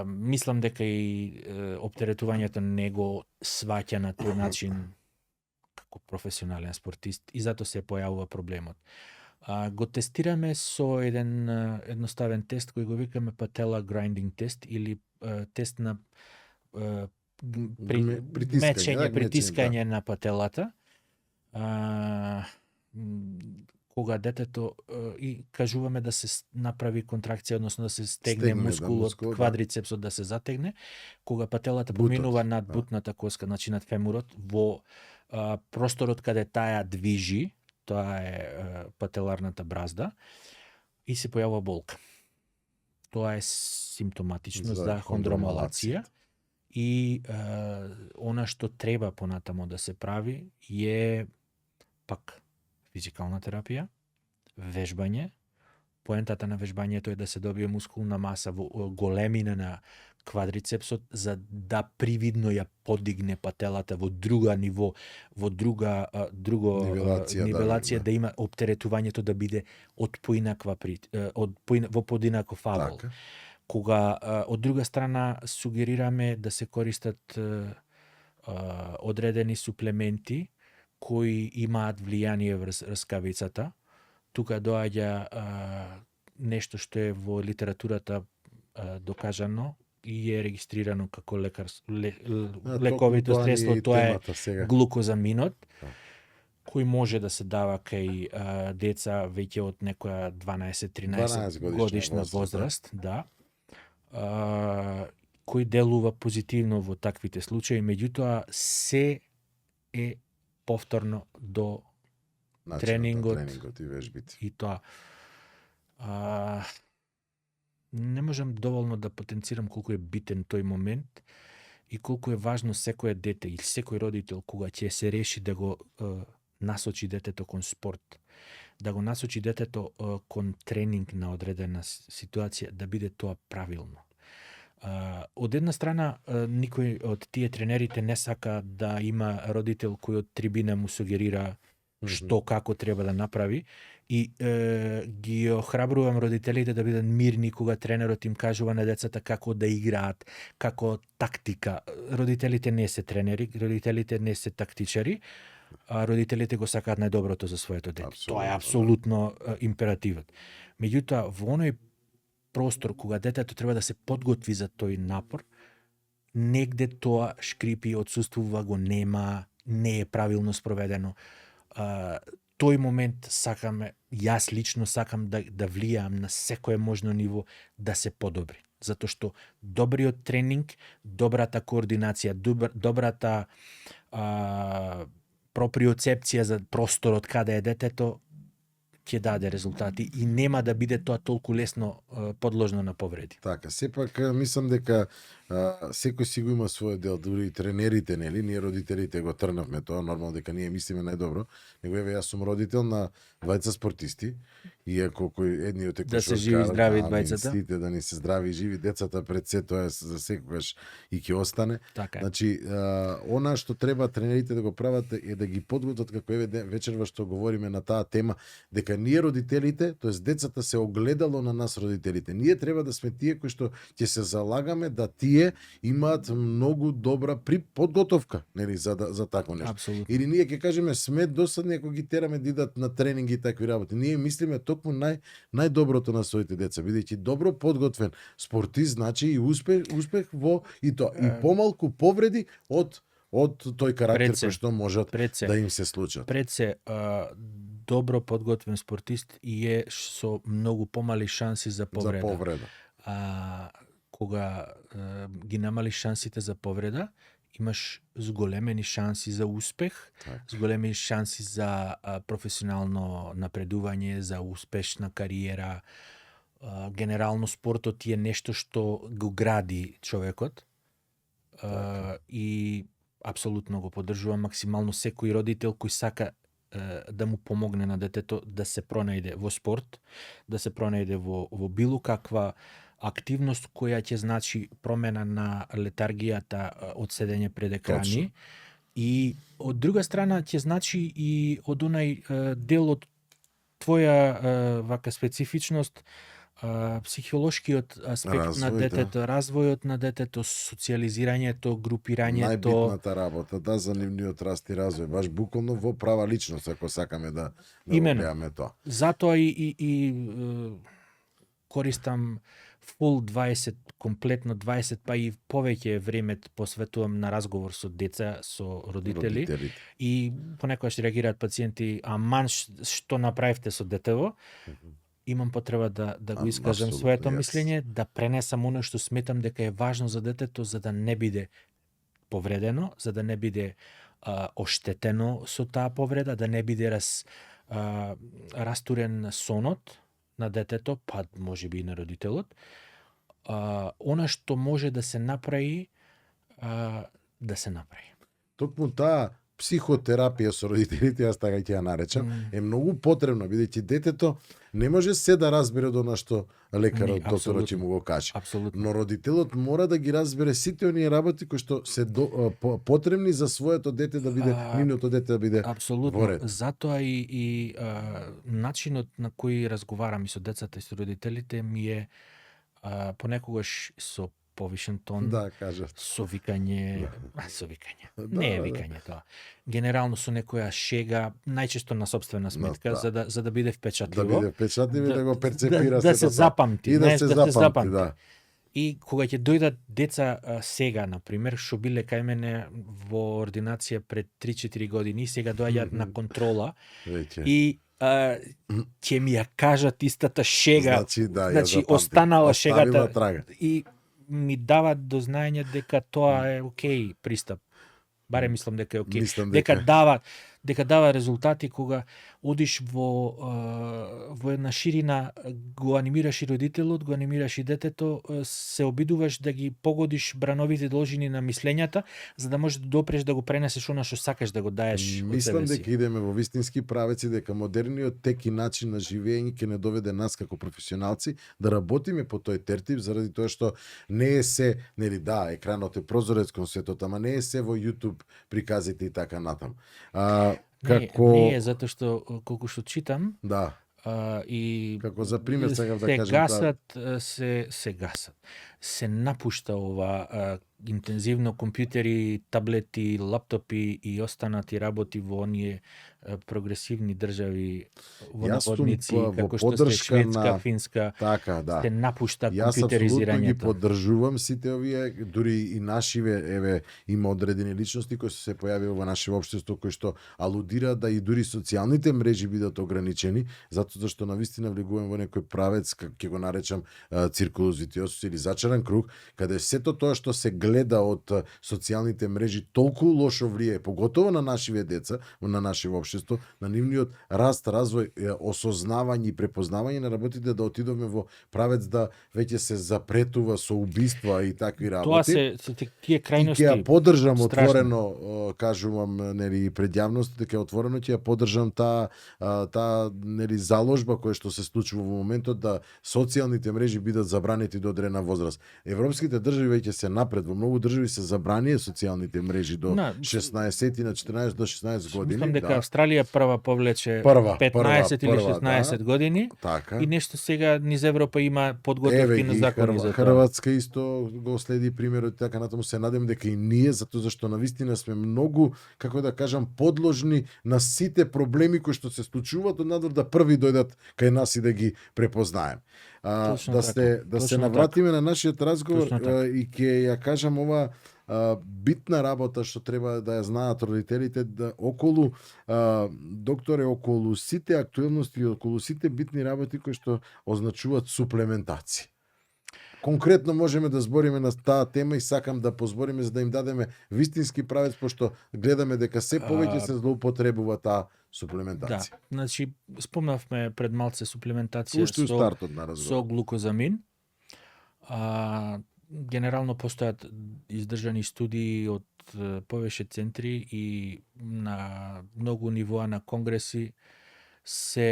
мислам дека и оптеретувањето не го сваќа на тој начин како професионален спортист и зато се појавува проблемот. Го тестираме со еден едноставен тест кој го викаме patella grinding тест или тест на притискање на пателата. Кога детето и кажуваме да се направи контракција, односно да се стегне мускулот, квадрицепсот да се затегне, кога пателата поминува над бутната коска, значи над фемурот, во просторот каде таа движи, тоа е пателарната бразда, и се појавува болка. Тоа е симптоматично за хондромалација. И она што треба понатамо да се прави е пак физикална терапија, вежбање. Поентата на вежбањето е да се добие мускулна маса во големина на квадрицепсот за да привидно ја подигне пателата во друга ниво, во друго нивелација да има оптеретувањето да биде од поинаква во подинаков авол. Кога од друга страна сугерираме да се користат одредени суплементи кои имаат влијание врз рскавицата, тука доаѓа нешто што е во литературата докажано и е регистрирано како лековито средство, тоа е глукозаминот, кој може да се дава кај деца веќе од некоја 12-13 годишна возраст, да. Кој делува позитивно во таквите случаи, меѓутоа се е повторно до тренингот и вежбите. И тоа. Не можам доволно да потенцирам колку е битен тој момент и колку е важно секое дете или секој родител кога ќе се реши да го насочи детето кон спорт, да го насочи детето кон тренинг на одредена ситуација, да биде тоа правилно. Од една страна, никој од тие тренерите не сака да има родител кој од трибина му сугерира што како треба да направи и ги охрабрувам родителите да бидат мирни кога тренерот им кажува на децата како да играат, како тактика. Родителите не се тренери, родителите не се тактичари, а родителите го сакаат најдоброто за своето дете. Тоа е апсолутно императивот. Меѓутоа, во оној простор кога детето треба да се подготви за тој напор, негде тоа шкрипи, отсуствува, го нема, не е правилно спроведено. Тој момент сакаме, јас лично сакам да влијам на секое можно ниво да се подобри. Затоа што добриот тренинг, добрата координација, добрата проприоцепција за просторот каде е детето, ќе даде резултати и нема да биде тоа толку лесно подложно на повреди. Така, сепак мислам дека секој си го има свој дел, дури и тренерите, нели? Ние родителите го трнавме тоа, нормално дека ние мислиме најдобро. Него еве јас сум родител на двајца спортисти, иако кој едни од да се живи здрави двајцата, сите да ни се здрави и живи децата пред се, тоа е за секогаш и ќе остане. Така. Значи, она што треба тренерите да го прават е да ги подготват, како еве вечерва што говориме на таа тема, дека ние родителите, тоест децата се огледало на нас родителите. Ние треба да сме тие кои што ќе се залагаме да тие имаат многу добра подготовка, нели, за тако нешто. Абсолютно. Или ние ќе кажеме сме досадни ако ги тераме да идат на тренинги и такви работи. Ние мислиме токму најдоброто на своите деца, бидејќи добро подготвен спортист значи и успех во и помалку повреди од тој карактер кој што можат да им се случат. Пред се добро подготвен спортист и е со многу помали шанси за повреда. Кога ги намали шансите за повреда, имаш зголемени шанси за успех, зголемени шанси за професионално напредување, за успешна кариера. Генерално спортот е нешто што го гради човекот. И апсолутно го поддржувам максимално секој родител кој сака да му помогне на детето да се пронајде во спорт, да се пронајде во било каква активност која ќе значи промена на летаргијата од седење пред екрани. Точно. И од друга страна ќе значи и од онај дел од твоја вака специфичност, психолошкиот аспект на детето, развојот на детето, социјализирањето, групирањето. Најбитната работа, за нивниот раст и развој, баш буквално во права личност, ако сакаме да гледаме тоа. Затоа и користам full 20, комплетно 20, па и повеќе време посветувам на разговор со деца, со родители. И понекогаш реагираат пациенти, аман што направивте со детево? Имам потреба да го искажам своето мислење, да пренесам оно што сметам дека е важно за детето, за да не биде повредено, за да не биде оштетено со таа повреда, да не биде растурен сонот на детето, па можеби и на родителот. Она што може да се направи, да се направи. Токму таа психотерапија со родителите, јас така ќе ја наречам, е многу потребна, бидејќи детето не може се да разбере до на што лекарот, докторот ќе му го каже. Абсолютно. Но родителот мора да ги разбере сите оние работи кои што се потребни за своето дете да биде, нивното дете да биде во ред. Затоа и начинот на кој разговарам и со децата и со родителите ми е понекогаш со повишен тон, со викање, не е викање тоа. Генерално со некоја шега, најчесто на сопствена сметка, за да биде впечатливо. Да биде впечатливо и да го перцепира да се запамти, и да се запамти, да. И кога ќе дојдат деца сега, например, што биле кај мене во ординација пред 3-4 години, сега доаѓаат на контрола и ќе ми ја кажат истата шега, значи останала шегата и ми дават до знаење дека тоа е окей пристап. Барем мислам дека е окей. Дека дава резултати кога одиш во една ширина, го анимираш и родителот, го анимираш и детето, се обидуваш да ги погодиш брановите должини на мислењата, за да можеш да допреш да го пренесеш она што сакаш да го даеш од себе си. Мислам дека идеме во вистински правеци, дека модерниот тек и начин на живење ќе не доведе нас како професионалци да работиме по тој тертип, заради тоа што не е се, нели екранот е прозорец кон светот, ама не е се во YouTube приказите и така натам. Не е, затоа што колку што читам, и како за пример сакав да кажам, се гасат. Се напушта ова интензивно компјутери, таблети, лаптопи и останати работи во оние прогресивни држави во наводници, како што се Шведска, Финска, се напушта компјутеризирањето. Јас ги поддржувам сите овие, дури и нашиве, има одредени личности кои се појавија во нашето општество, кои што алудираат да и дури социјалните мрежи бидат ограничени, затоа што навистина влегуваме во некој правец, ќе го наречам циркулус витиозус или зачаран круг, каде сето тоа што се гледа од социјалните мрежи толку лошо влие, поготово на нашиве деца, на нашиво општество, на нивниот раст, развој, осознавање и препознавање на работите, да отидоме во правец да веќе се запретува со убиства и такви работи. Тоа се тие крајности. Ќе ја поддржам отворено, кажувам, нели, пред јавност, дека отворено ќе ја поддржам таа нели заложба која што се случува во моментот да социјалните мрежи бидат забранети до одредена возраст. Европските држави веќе се напред, во многу држави се забранија социјалните мрежи до 16 на 14 до 16 години. Мислам дека Австралија прва повлече Прва, 15 или прва, 16 години Така. и нешто сега низ Европа има подготовки на закони за тоа. Хрватска исто го следи примерот и така натаму. Се надевам дека и ние, затоа зашто навистина сме многу, како да кажам, подложни на сите проблеми кои што се случуваат од надвор, да први дојдат кај нас и да ги препознаем. Да се навратиме на нашиот разговор и ќе ја кажам ова битна работа што треба да ја знаат родителите, да околу докторе, околу сите актуелности и околу сите битни работи кои што означуваат суплементација. Конкретно можеме да збориме на таа тема и сакам да позбориме за да им дадеме вистински правец, пошто гледаме дека се повеќе се злоупотребува таа суплементација. Да, значи спомнавме пред малце суплементација со глукозамин. Генерално постојат издржани студии од повеќе центри и на многу нивоа на конгреси се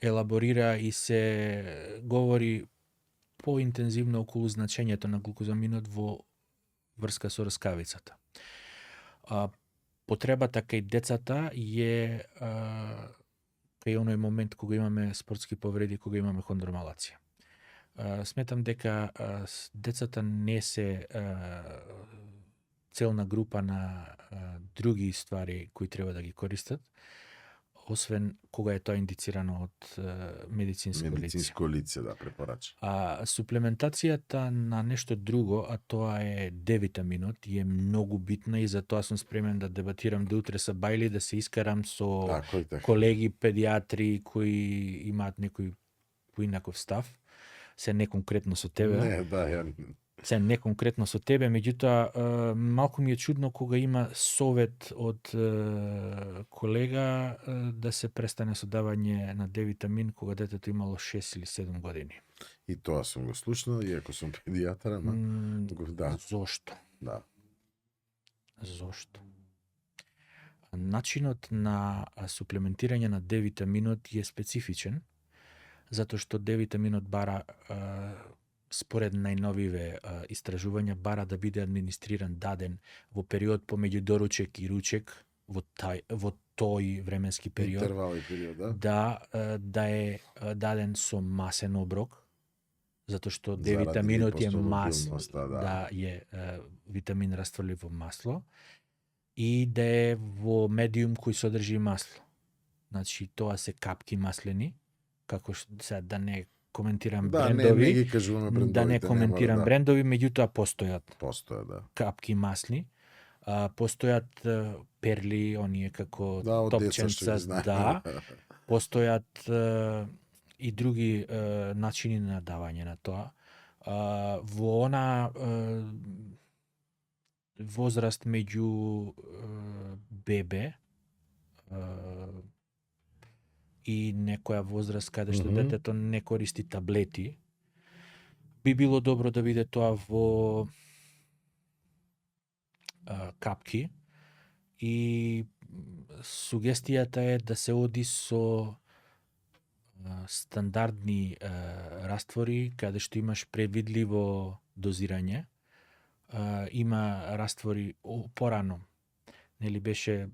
елаборира и се говори поинтензивно околу значењето на глукозаминот во врска со рскавицата. Потребата кај децата е кај оној момент кога имаме спортски повреди, кога имаме хондромалација. Сметам дека децата не се целна група на други ствари кои треба да ги користат, освен кога е тоа индицирано од медицинско лице, да, препорача. Суплементацијата на нешто друго, а тоа е D-витаминот, е многу битна и за тоа сум спремен да дебатирам до утре са Бајли, да се искарам со колеги педиатри кои имаат некој поинаков став. Се не конкретно со тебе. Не, да, Се не конкретно со тебе, меѓутоа малку ми е чудно кога има совет од колега да се престане со давање на D-витамин кога детето имало 6 или 7 години. И тоа сум го слушнал, иако сум педијатар, ама да. Зошто? Да. Зошто? Начинот на суплементирање на D-витаминот е специфичен, затоа што D-витаминот бара, според најновиве истражувања, бара да биде администриран, даден во период помеѓу доручек и ручек, во тој временски период. Интервал и период, да. Да е даден со масен оброк, затоа што D-витаминот е е витамин растврлив во масло и да е во медиум кој содржи масло. Значи тоа се капки маслени, како се да не коментирам брендови, да не коментирам брендови, меѓутоа постојат капки масли, постојат перли, оние како топченца, да, постојат и други начини на давање на тоа. Во она возраст меѓу бебе и некоја возраст каде што детето не користи таблети, би било добро да биде тоа во капки и сугестијата е да се оди со стандардни раствори каде што имаш предвидливо дозирање. Има раствори порано, нели беше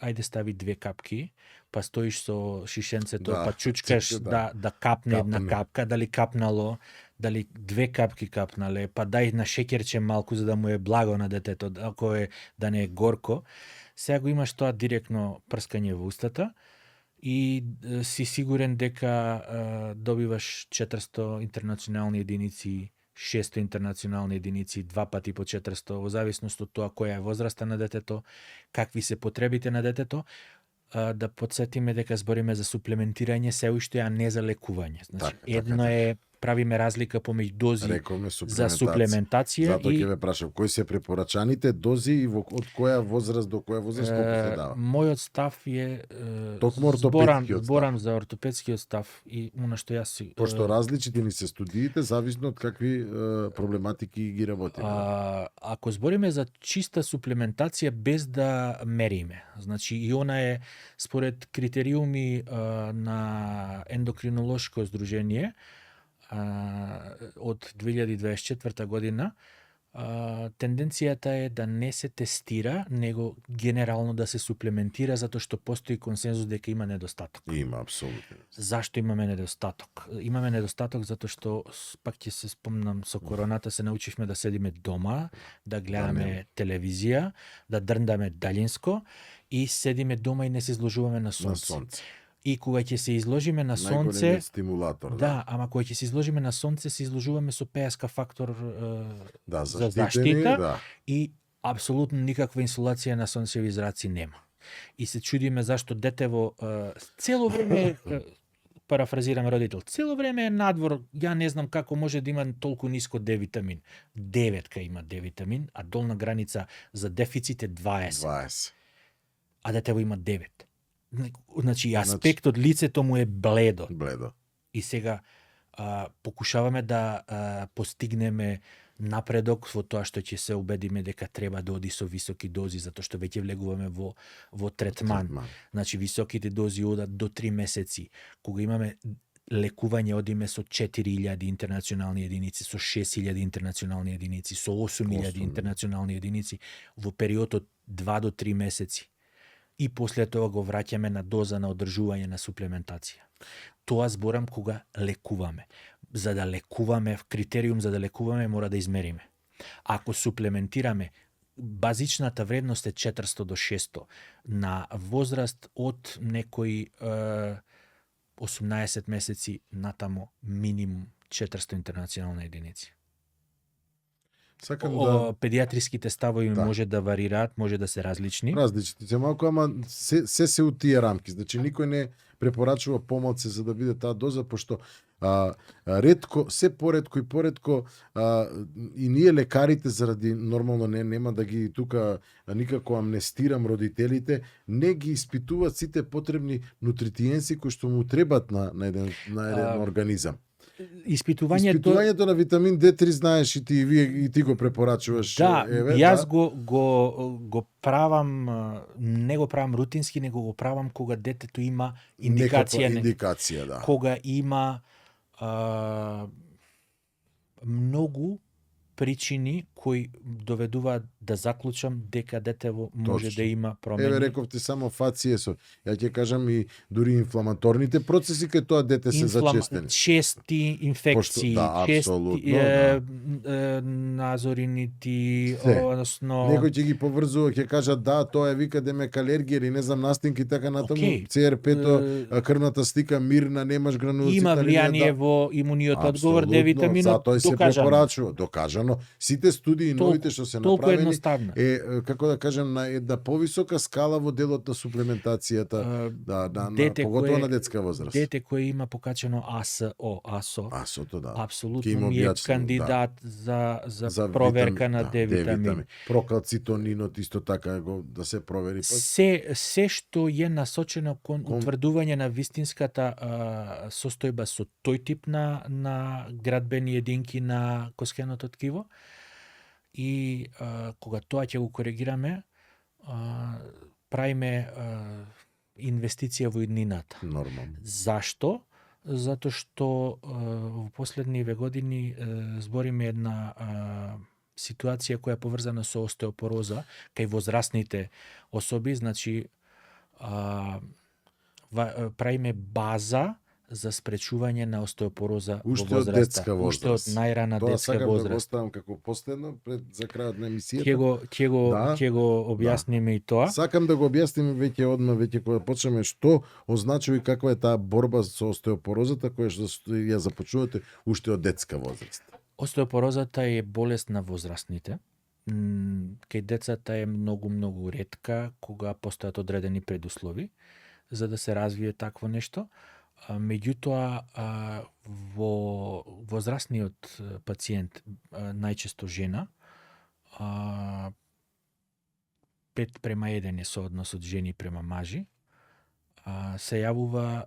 ајде стави 2 капки, па стоиш со шишенцето, па чучкаш да капне една капка, дали капнало, дали 2 капки капнале, па дај на шеќерче малку за да му е благо на детето, ако е да не е горко. Сега го имаш тоа директно прскање во устата и си сигурен дека добиваш 400 интернационални единици, 600 интернационални единици, 2 пати по 400, во зависност од тоа која е возраста на детето, какви се потребите на детето. Да подсетиме дека збориме за суплементирање се уште, а не за лекување. Значи, едно е правиме разлика помеѓу дози за суплементација. Затоа ќе ве прашам, кои се препорачаните дози и од која возраст до која возраст колку се дава? Мојот став е зборам за ортопедскиот став и она што јас си... Пошто различити ни се студиите, зависно од какви проблематики ги работиме. Ако збориме за чиста суплементација без да мериме, значи и она е според критериуми на ендокринолошко здружение, од 2024 година тенденцијата е да не се тестира, него генерално да се суплементира, затоа што постои консензус дека има недостаток. Има, апсолутно. Зашто имаме недостаток? Имаме недостаток затоа што, пак ќе се спомнам, со короната се научивме да седиме дома, да гледаме телевизија, да дрндаме далинско и седиме дома и не се изложуваме на сонце. На сонце. И кога ќе се изложиме на сонце, Најголемиот стимулатор. да, ама кога ќе се изложиме на сонце, се изложуваме со ПСК фактор Да, за заштитени, заштита да. и апсолутно никаква инсулација на сонцеви израци нема. И се чудиме зашто детево цело време парафразирам родител, цело време е надвор, ја не знам како може да има толку ниско Д витамин. 9 има Д витамин, а долна граница за дефицит е 20. 20. А детево има 9. Значи, аспектот лицето му е бледо. Бледо. И сега покушаваме да постигнеме напредок во тоа што ќе се убедиме дека треба да оди со високи дози, затоа што веќе влегуваме во третман. Значи, високите дози одат до 3 месеци. Кога имаме лекување, одиме со 4000 интернационални единици, со 6000 интернационални единици, со 8000 интернационални единици во период од 2 до 3 месеци. И после тоа го враќаме на доза на одржување на суплементација. Тоа зборам кога лекуваме. За да лекуваме, критериум за да лекуваме мора да измериме. Ако суплементираме, базичната вредност е 400 до 600 на возраст од некои 18 месеци натамо минимум 400 интернационални единици. Сакам да... Педиатриските ставови може да варираат, може да се различни. Различни се малку, ама се у тие рамки. Значи никој не препорачува помалце за да биде таа доза, пошто ретко, се поретко и поретко и ние лекарите заради нормално нема да ги тука никако амнестирам родителите, не ги испитуваат сите потребни нутритиенси кои што му требат на еден организам. Испитувањето на витамин D3 знаеш и ти го препорачуваш. Да, јас го правам, не го правам рутински, него го правам кога детето има индикација, да. Кога има многу причини кои доведуваат да заклучам дека детево може да има промени. Еве реков ти само фацијесо. Ја ќе кажам и дури инфламаторните процеси кај тоа дете се зачестени. Чести инфекции, назоринити, односно некој ќе ги поврзува, ќе кажат да, тоа е вика демек алергија или не знам настинки така натаму. CRP-то, крвната слика мирна, немаш гранулоцитарија. Има влијание во имуниот одговор, Д витаминот, затоа се препорачува, докажано. Сите студии новите што се направени како да кажем на една повисока скала во делот на суплементацијата, поготово на детска возраст. Дете кој има покачено ASO-то, да. Апсолутно ми е кандидат за проверка на Д витамин. Прокалцитонинот исто така да се провери. Се што е насочено кон утврдување на вистинската состојба со тој тип на градбени единки на коскеното ткиво. И кога тоа ќе го коригираме, правиме инвестиција во иднината. Нормално. Зашто? Затоа што во последниве години збориме една ситуација која е поврзана со остеопороза кај возрастните особи, значи правиме база за спречување на остеопороза во возраста. Уште од најрана детска возраст. Тоа сакам да го оставам како последно за крајот на емисијата. Ќе го објасниме и тоа. Сакам да го објасниме веќе кога почнеме што означува и каква е таа борба со остеопорозата која што ја започнувате уште од детска возраст. Остеопорозата е болест на возрастните. Кај децата е многу ретка кога постојат одредени предуслови за да се развие такво нешто. Меѓутоа, во возрастниот пациент, најчесто жена, 5:1 е соодносот жени према мажи, се јавува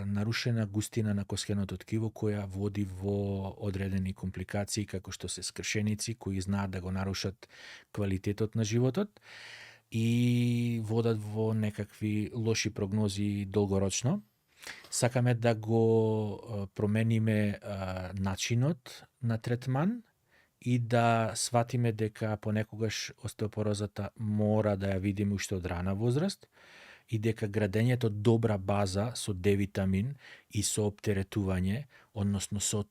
нарушена густина на коскеното ткиво која води во одредени компликации како што се скршеници кои знаат да го нарушат квалитетот на животот и водат во некакви лоши прогнози долгорочно. Сакаме да го промениме начинот на третман и да сватиме дека понекогаш остеопорозата мора да ја видиме уште од рана возраст и дека градењето добра база со D-витамин и со оптеретување, односно со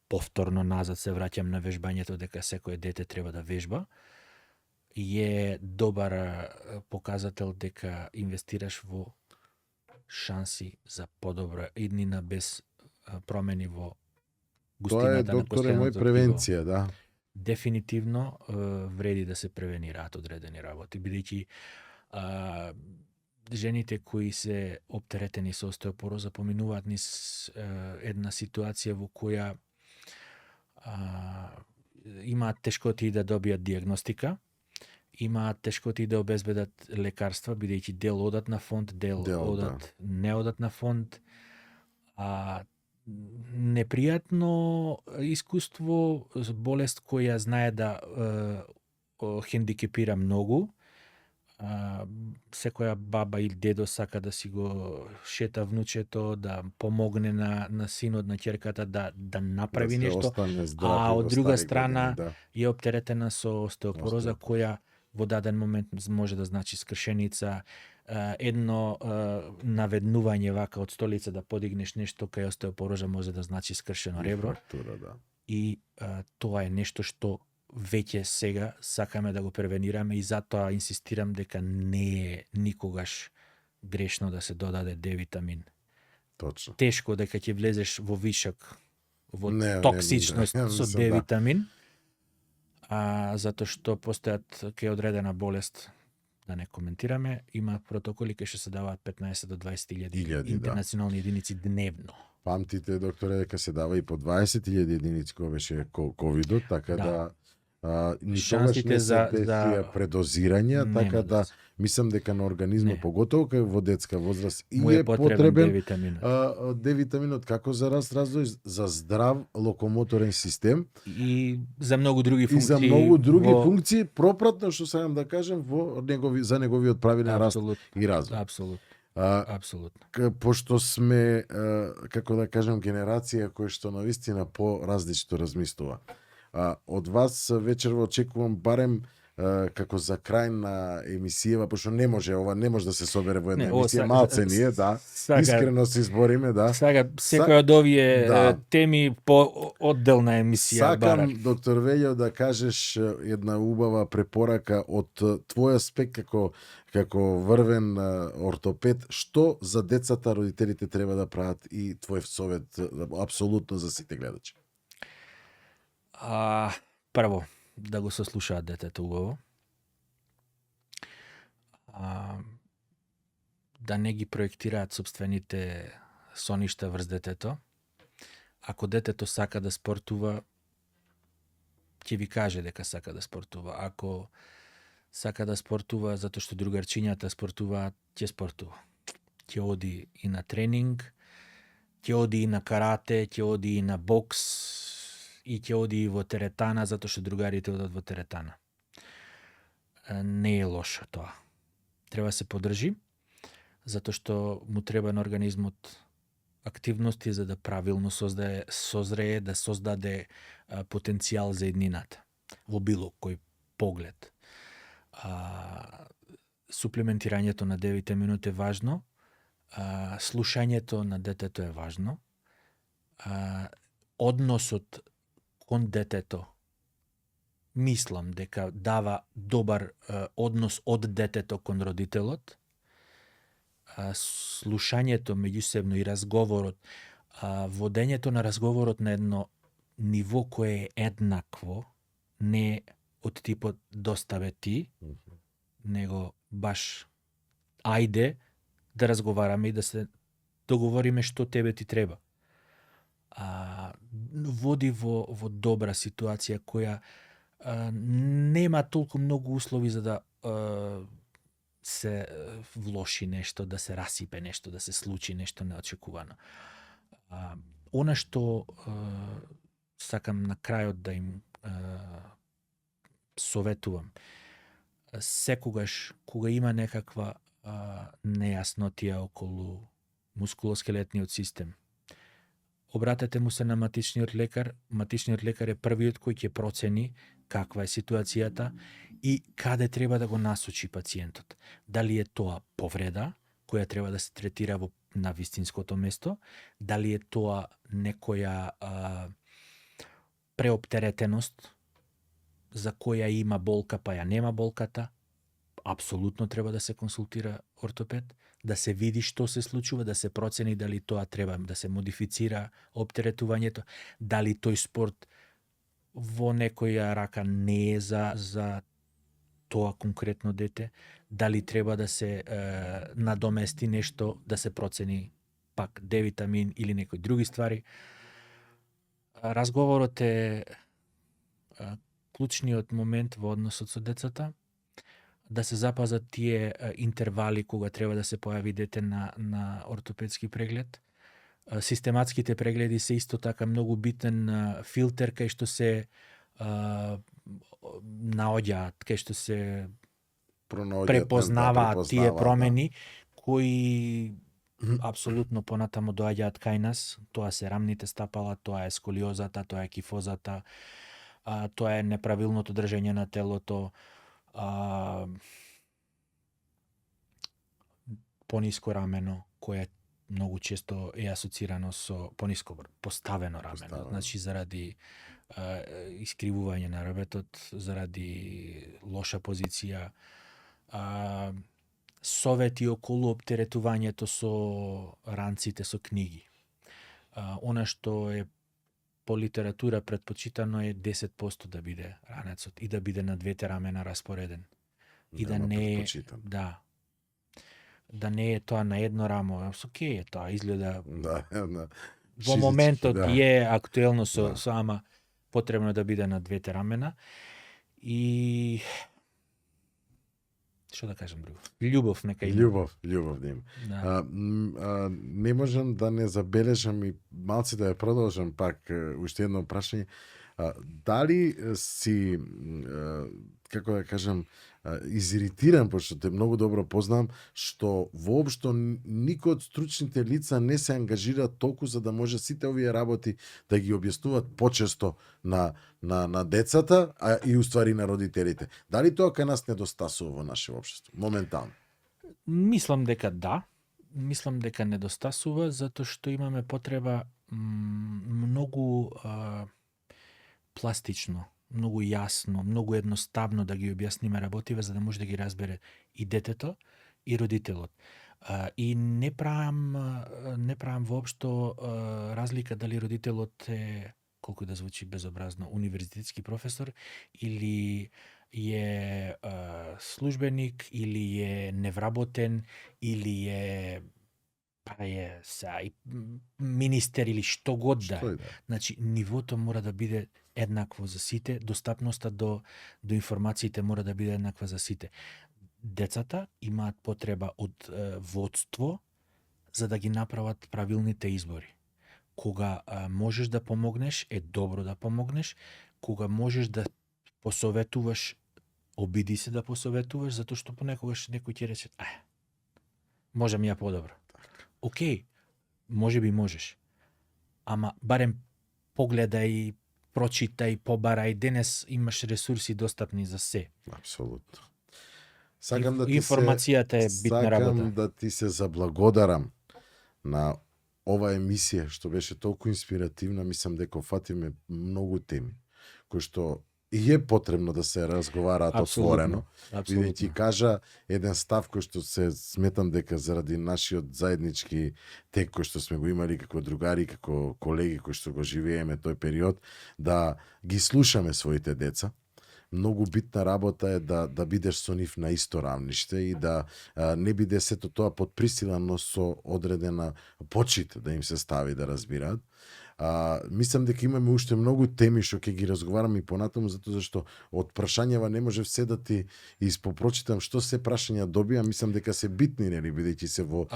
повторно назад се враќам на вежбањето дека секое дете треба да вежба, е добар показател дека инвестираш во шанси за подобра иднина без промени во Тоа е, густината на докторе, мој костеното превенција, тkiво. да. Дефинитивно вреди да се превенираат одредени работи, бидејќи жените кои се оптеретени со остеопороза поминуваат низ една ситуација во која имаат тешкоти да добијат диагностика, имаат тешкоти да обезбедат лекарства, бидејќи дел одат на фонд, дел одат, не одат на фонд. Непријатно искуство, болест која знае да хендикепира многу. Секоја баба или дедо сака да си го шета внучето, да помогне на синот, на ќерката да направи нешто, а од друга страна е оптеретена со остеопороза која во даден момент може да значи скршеница, едно наведнување вака од столица да подигнеш нешто кај остеопороза може да значи скршено ребро. И тоа е нешто што веќе сега сакаме да го превенираме и затоа инсистирам дека не е никогаш грешно да се додаде D-витамин. Точно. Тешко дека ќе влезеш во вишок, во токсичност со D-витамин, затоа што постојат кај одредена болест, да не коментираме, има протоколи кај што се даваат 15 до 20.000 интернационални единици дневно. Памтите, докторе, дека се дава и по 20.000 единици кога беше ковидот, така да никогаш не се десија предозирања, така да мислам дека на организмот, поготово кај во детска возраст, и е потребен D-витаминот како за развој, за здрав локомоторен систем и за многу други функции. И за многу други функции, пропратно што сакам да кажем, за неговиот правилен раст и развој. Апсолутно. Пошто сме, како да кажем, генерација која што навистина по-различно размислува. Од вас вечерва очекувам барем како за крај на емисијава, пошто не може да се собере во една емисија, малце ние, да. Искрено се избориме, да. Секој од овие теми по одделна емисија барам. Сакам, доктор Вељо, да кажеш една убава препорака од твој аспект како врвен ортопед, што за децата родителите треба да прават и твој совет апсолутно за сите гледачи. Прво, да го сослушаат детето убаво. Да не ги проектираат собствените соништа врз детето. Ако детето сака да спортува, ќе ви каже дека сака да спортува. Ако сака да спортува затоа што другарчињата спортуваат, ќе спортува. Ќе оди и на тренинг, ќе оди и на карате, ќе оди и на бокс, и ќе оди и во теретана, затоа што другарите одат во теретана. Не е лошо тоа. Треба се поддржи, затоа што му треба на организмот активности за да правилно созрее, да создаде потенцијал за иднината во било кој поглед. Суплементирањето на D-витаминот е важно, слушањето на детето е важно, односот кон детето, мислам дека дава добар однос од детето кон родителот, слушањето меѓусебно и разговорот, водењето на разговорот на едно ниво кое е еднакво, не од типот доставе ти, него баш ајде да разговараме и да се договориме што тебе ти треба. Води во добра ситуација која нема толку многу услови за да се влоши нешто, да се расипе нешто, да се случи нешто неочекувано. Она што сакам на крајот да им советувам, секогаш кога има некаква нејаснотија околу мускулоскелетниот систем, обратете му се на матичниот лекар. Матичниот лекар е првиот кој ќе процени каква е ситуацијата и каде треба да го насочи пациентот. Дали е тоа повреда која треба да се третира на вистинското место, дали е тоа некоја преоптеретеност за која има болка па ја нема болката, апсолутно треба да се консултира ортопед, да се види што се случува, да се процени дали тоа треба да се модифицира оптеретувањето, дали тој спорт во некоја рака не е за тоа конкретно дете, дали треба да се надомести нешто, да се процени пак D-витамин или некои други ствари. Разговорот е клучниот момент во односот со децата, да се запазат тие интервали кога треба да се појави дете на ортопедски преглед. Систематските прегледи се исто така многу битен филтер кај што се наоѓаат, кај што се препознаваат тие промени, кои апсолутно понатаму доаѓаат кај нас. Тоа се рамните стапала, тоа е сколиозата, тоа е кифозата, тоа е неправилното држење на телото, пониско рамено, кое многу често е асоцирано со пониско поставено рамено, значи заради искривување на ребетот, заради лоша позиција, совети околу оптеретувањето со ранците, со книги. Она што е по литература предпочитано е 10% да биде ранецот и да биде на двете рамена распореден. И да не е да не е тоа на едно рамо. Океј е тоа, изгледа во моментот е актуелно со ама потребно да биде на двете рамена. И што да кажам друго? Љубов нека има. Љубов да има. Не можам да не забележам и малци да ја продолжам пак уште едно прашање. Дали си, како да кажам, изиритиран, пошто те многу добро познам, што воопшто никој од стручните лица не се ангажира толку за да може сите овие работи да ги објаснуваат почесто на децата, а и уствари на родителите. Дали тоа кај нас недостасува во наше општество, моментално? Мислам дека да. Мислам дека недостасува, затоа што имаме потреба многу пластично, многу јасно, многу едноставно да ги објасниме работиве за да може да ги разбере и детето и родителот. И не правам воопшто разлика дали родителот е, колку да звучи безобразно, универзитетски професор или е службеник или е невработен или е министер или што год да е. Значи, нивото мора да биде еднакво за сите, достапноста до информациите мора да биде еднаква за сите. Децата имаат потреба од водство за да ги направат правилните избори. Кога можеш да помогнеш, е добро да помогнеш. Кога можеш да посоветуваш, обиди се да посоветуваш, затоа што понекогаш некој ќе рече, можам ја подобро. Океј, може би можеш. Ама барем погледај, прочитај, побарај, денес имаш ресурси достапни за се. Апсолутно. Информацијата е битна работа. Сакам да ти се заблагодарам на ова емисија што беше толку инспиративна, мислам дека фатиме многу теми кои што и е потребно да се разговараат отворено. Бидејќи кажа еден став кој што се сметам дека заради нашиот заеднички тек кој што сме го имали како другари, како колеги кои што го живееме тој период, да ги слушаме своите деца. Многу битна работа е да бидеш со нив на исто равниште и да не биде сето тоа под присила, но со одредена почит да им се стави да разбираат. Мислам дека имаме уште многу теми што ќе ги разговараме и понатаму, затоа зашто од прашањава не може все да ти испопрочитам што се прашања добија, мислам дека се битни, нели, бидејќи се во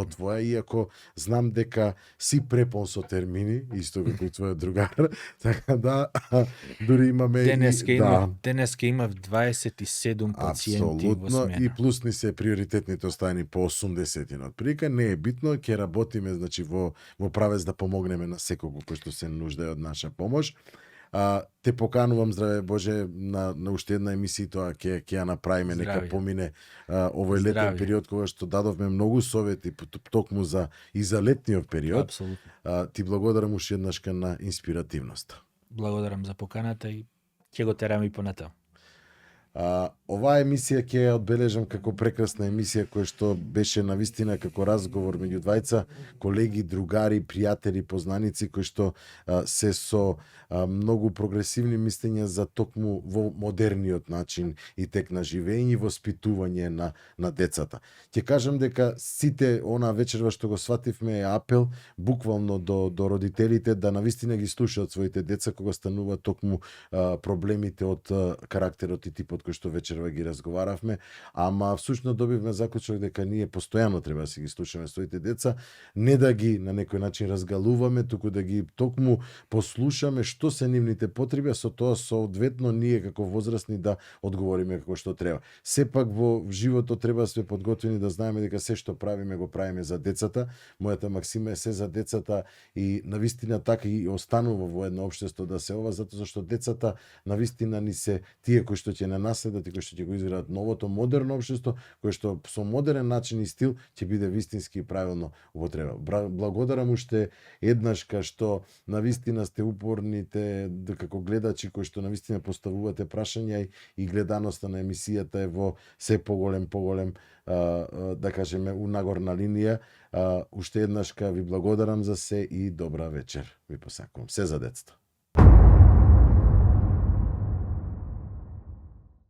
твоја, иако знам дека си препон со термини, исто како и твојот другар, така да дури имаме денеска имав 27 пациенти во смена. И плюс ни се приоритетните оставени по 80 отприлика, не е битно, ќе работиме, значи во правец да помогнеме на секој неколку кои што се нуждаат од наша помош. Те поканувам, здраве Боже, на уште една емисија, тоа ќе ја направиме, нека помине овој летен период кога што дадовме многу совети токму за и за летниот период. Апсолутно. Ти благодарам уште еднаш на инспиративноста. Благодарам за поканата и ќе го терам и понатаму. Оваа емисија ќе ја одбележам како прекрасна емисија која што беше навистина како разговор меѓу двајца колеги, другари, пријатели, познаници кои што се со многу прогресивни мислења за токму во модерниот начин и тек на живење и воспитување на децата. Ќе кажам дека сите она вечерва што го свативме е апел буквално до родителите да навистина ги слушаат своите деца кога стануваат токму проблемите од карактерот и типот кој што вечерва ги разговаравме, ама всушност добивме заклучок дека ние постојано треба да си ги слушаме своите деца, не да ги на некој начин разгалуваме, туку да ги токму послушаме што се нивните потреби, а со тоа соодветно ние како возрастни да одговориме како што треба. Сепак во животот треба да сме подготвени да знаеме дека се што правиме го правиме за децата. Мојата максима е се за децата и навистина така и останува во едно општество да се ова, затоа што децата навистина ни се тие кои што ќе не наследат и кои што ќе го изградат новото модерно општество, кое што со модерен начин и стил ќе биде вистински и правилно употреба. Благодарам уште еднаш кај што навистина сте упорните како гледачи кои што навистина поставувате прашања и гледаноста на емисијата е во се поголем да кажеме нагорна линија. Уште еднаш ви благодарам за се и добра вечер. Ви посакувам. Се за децата.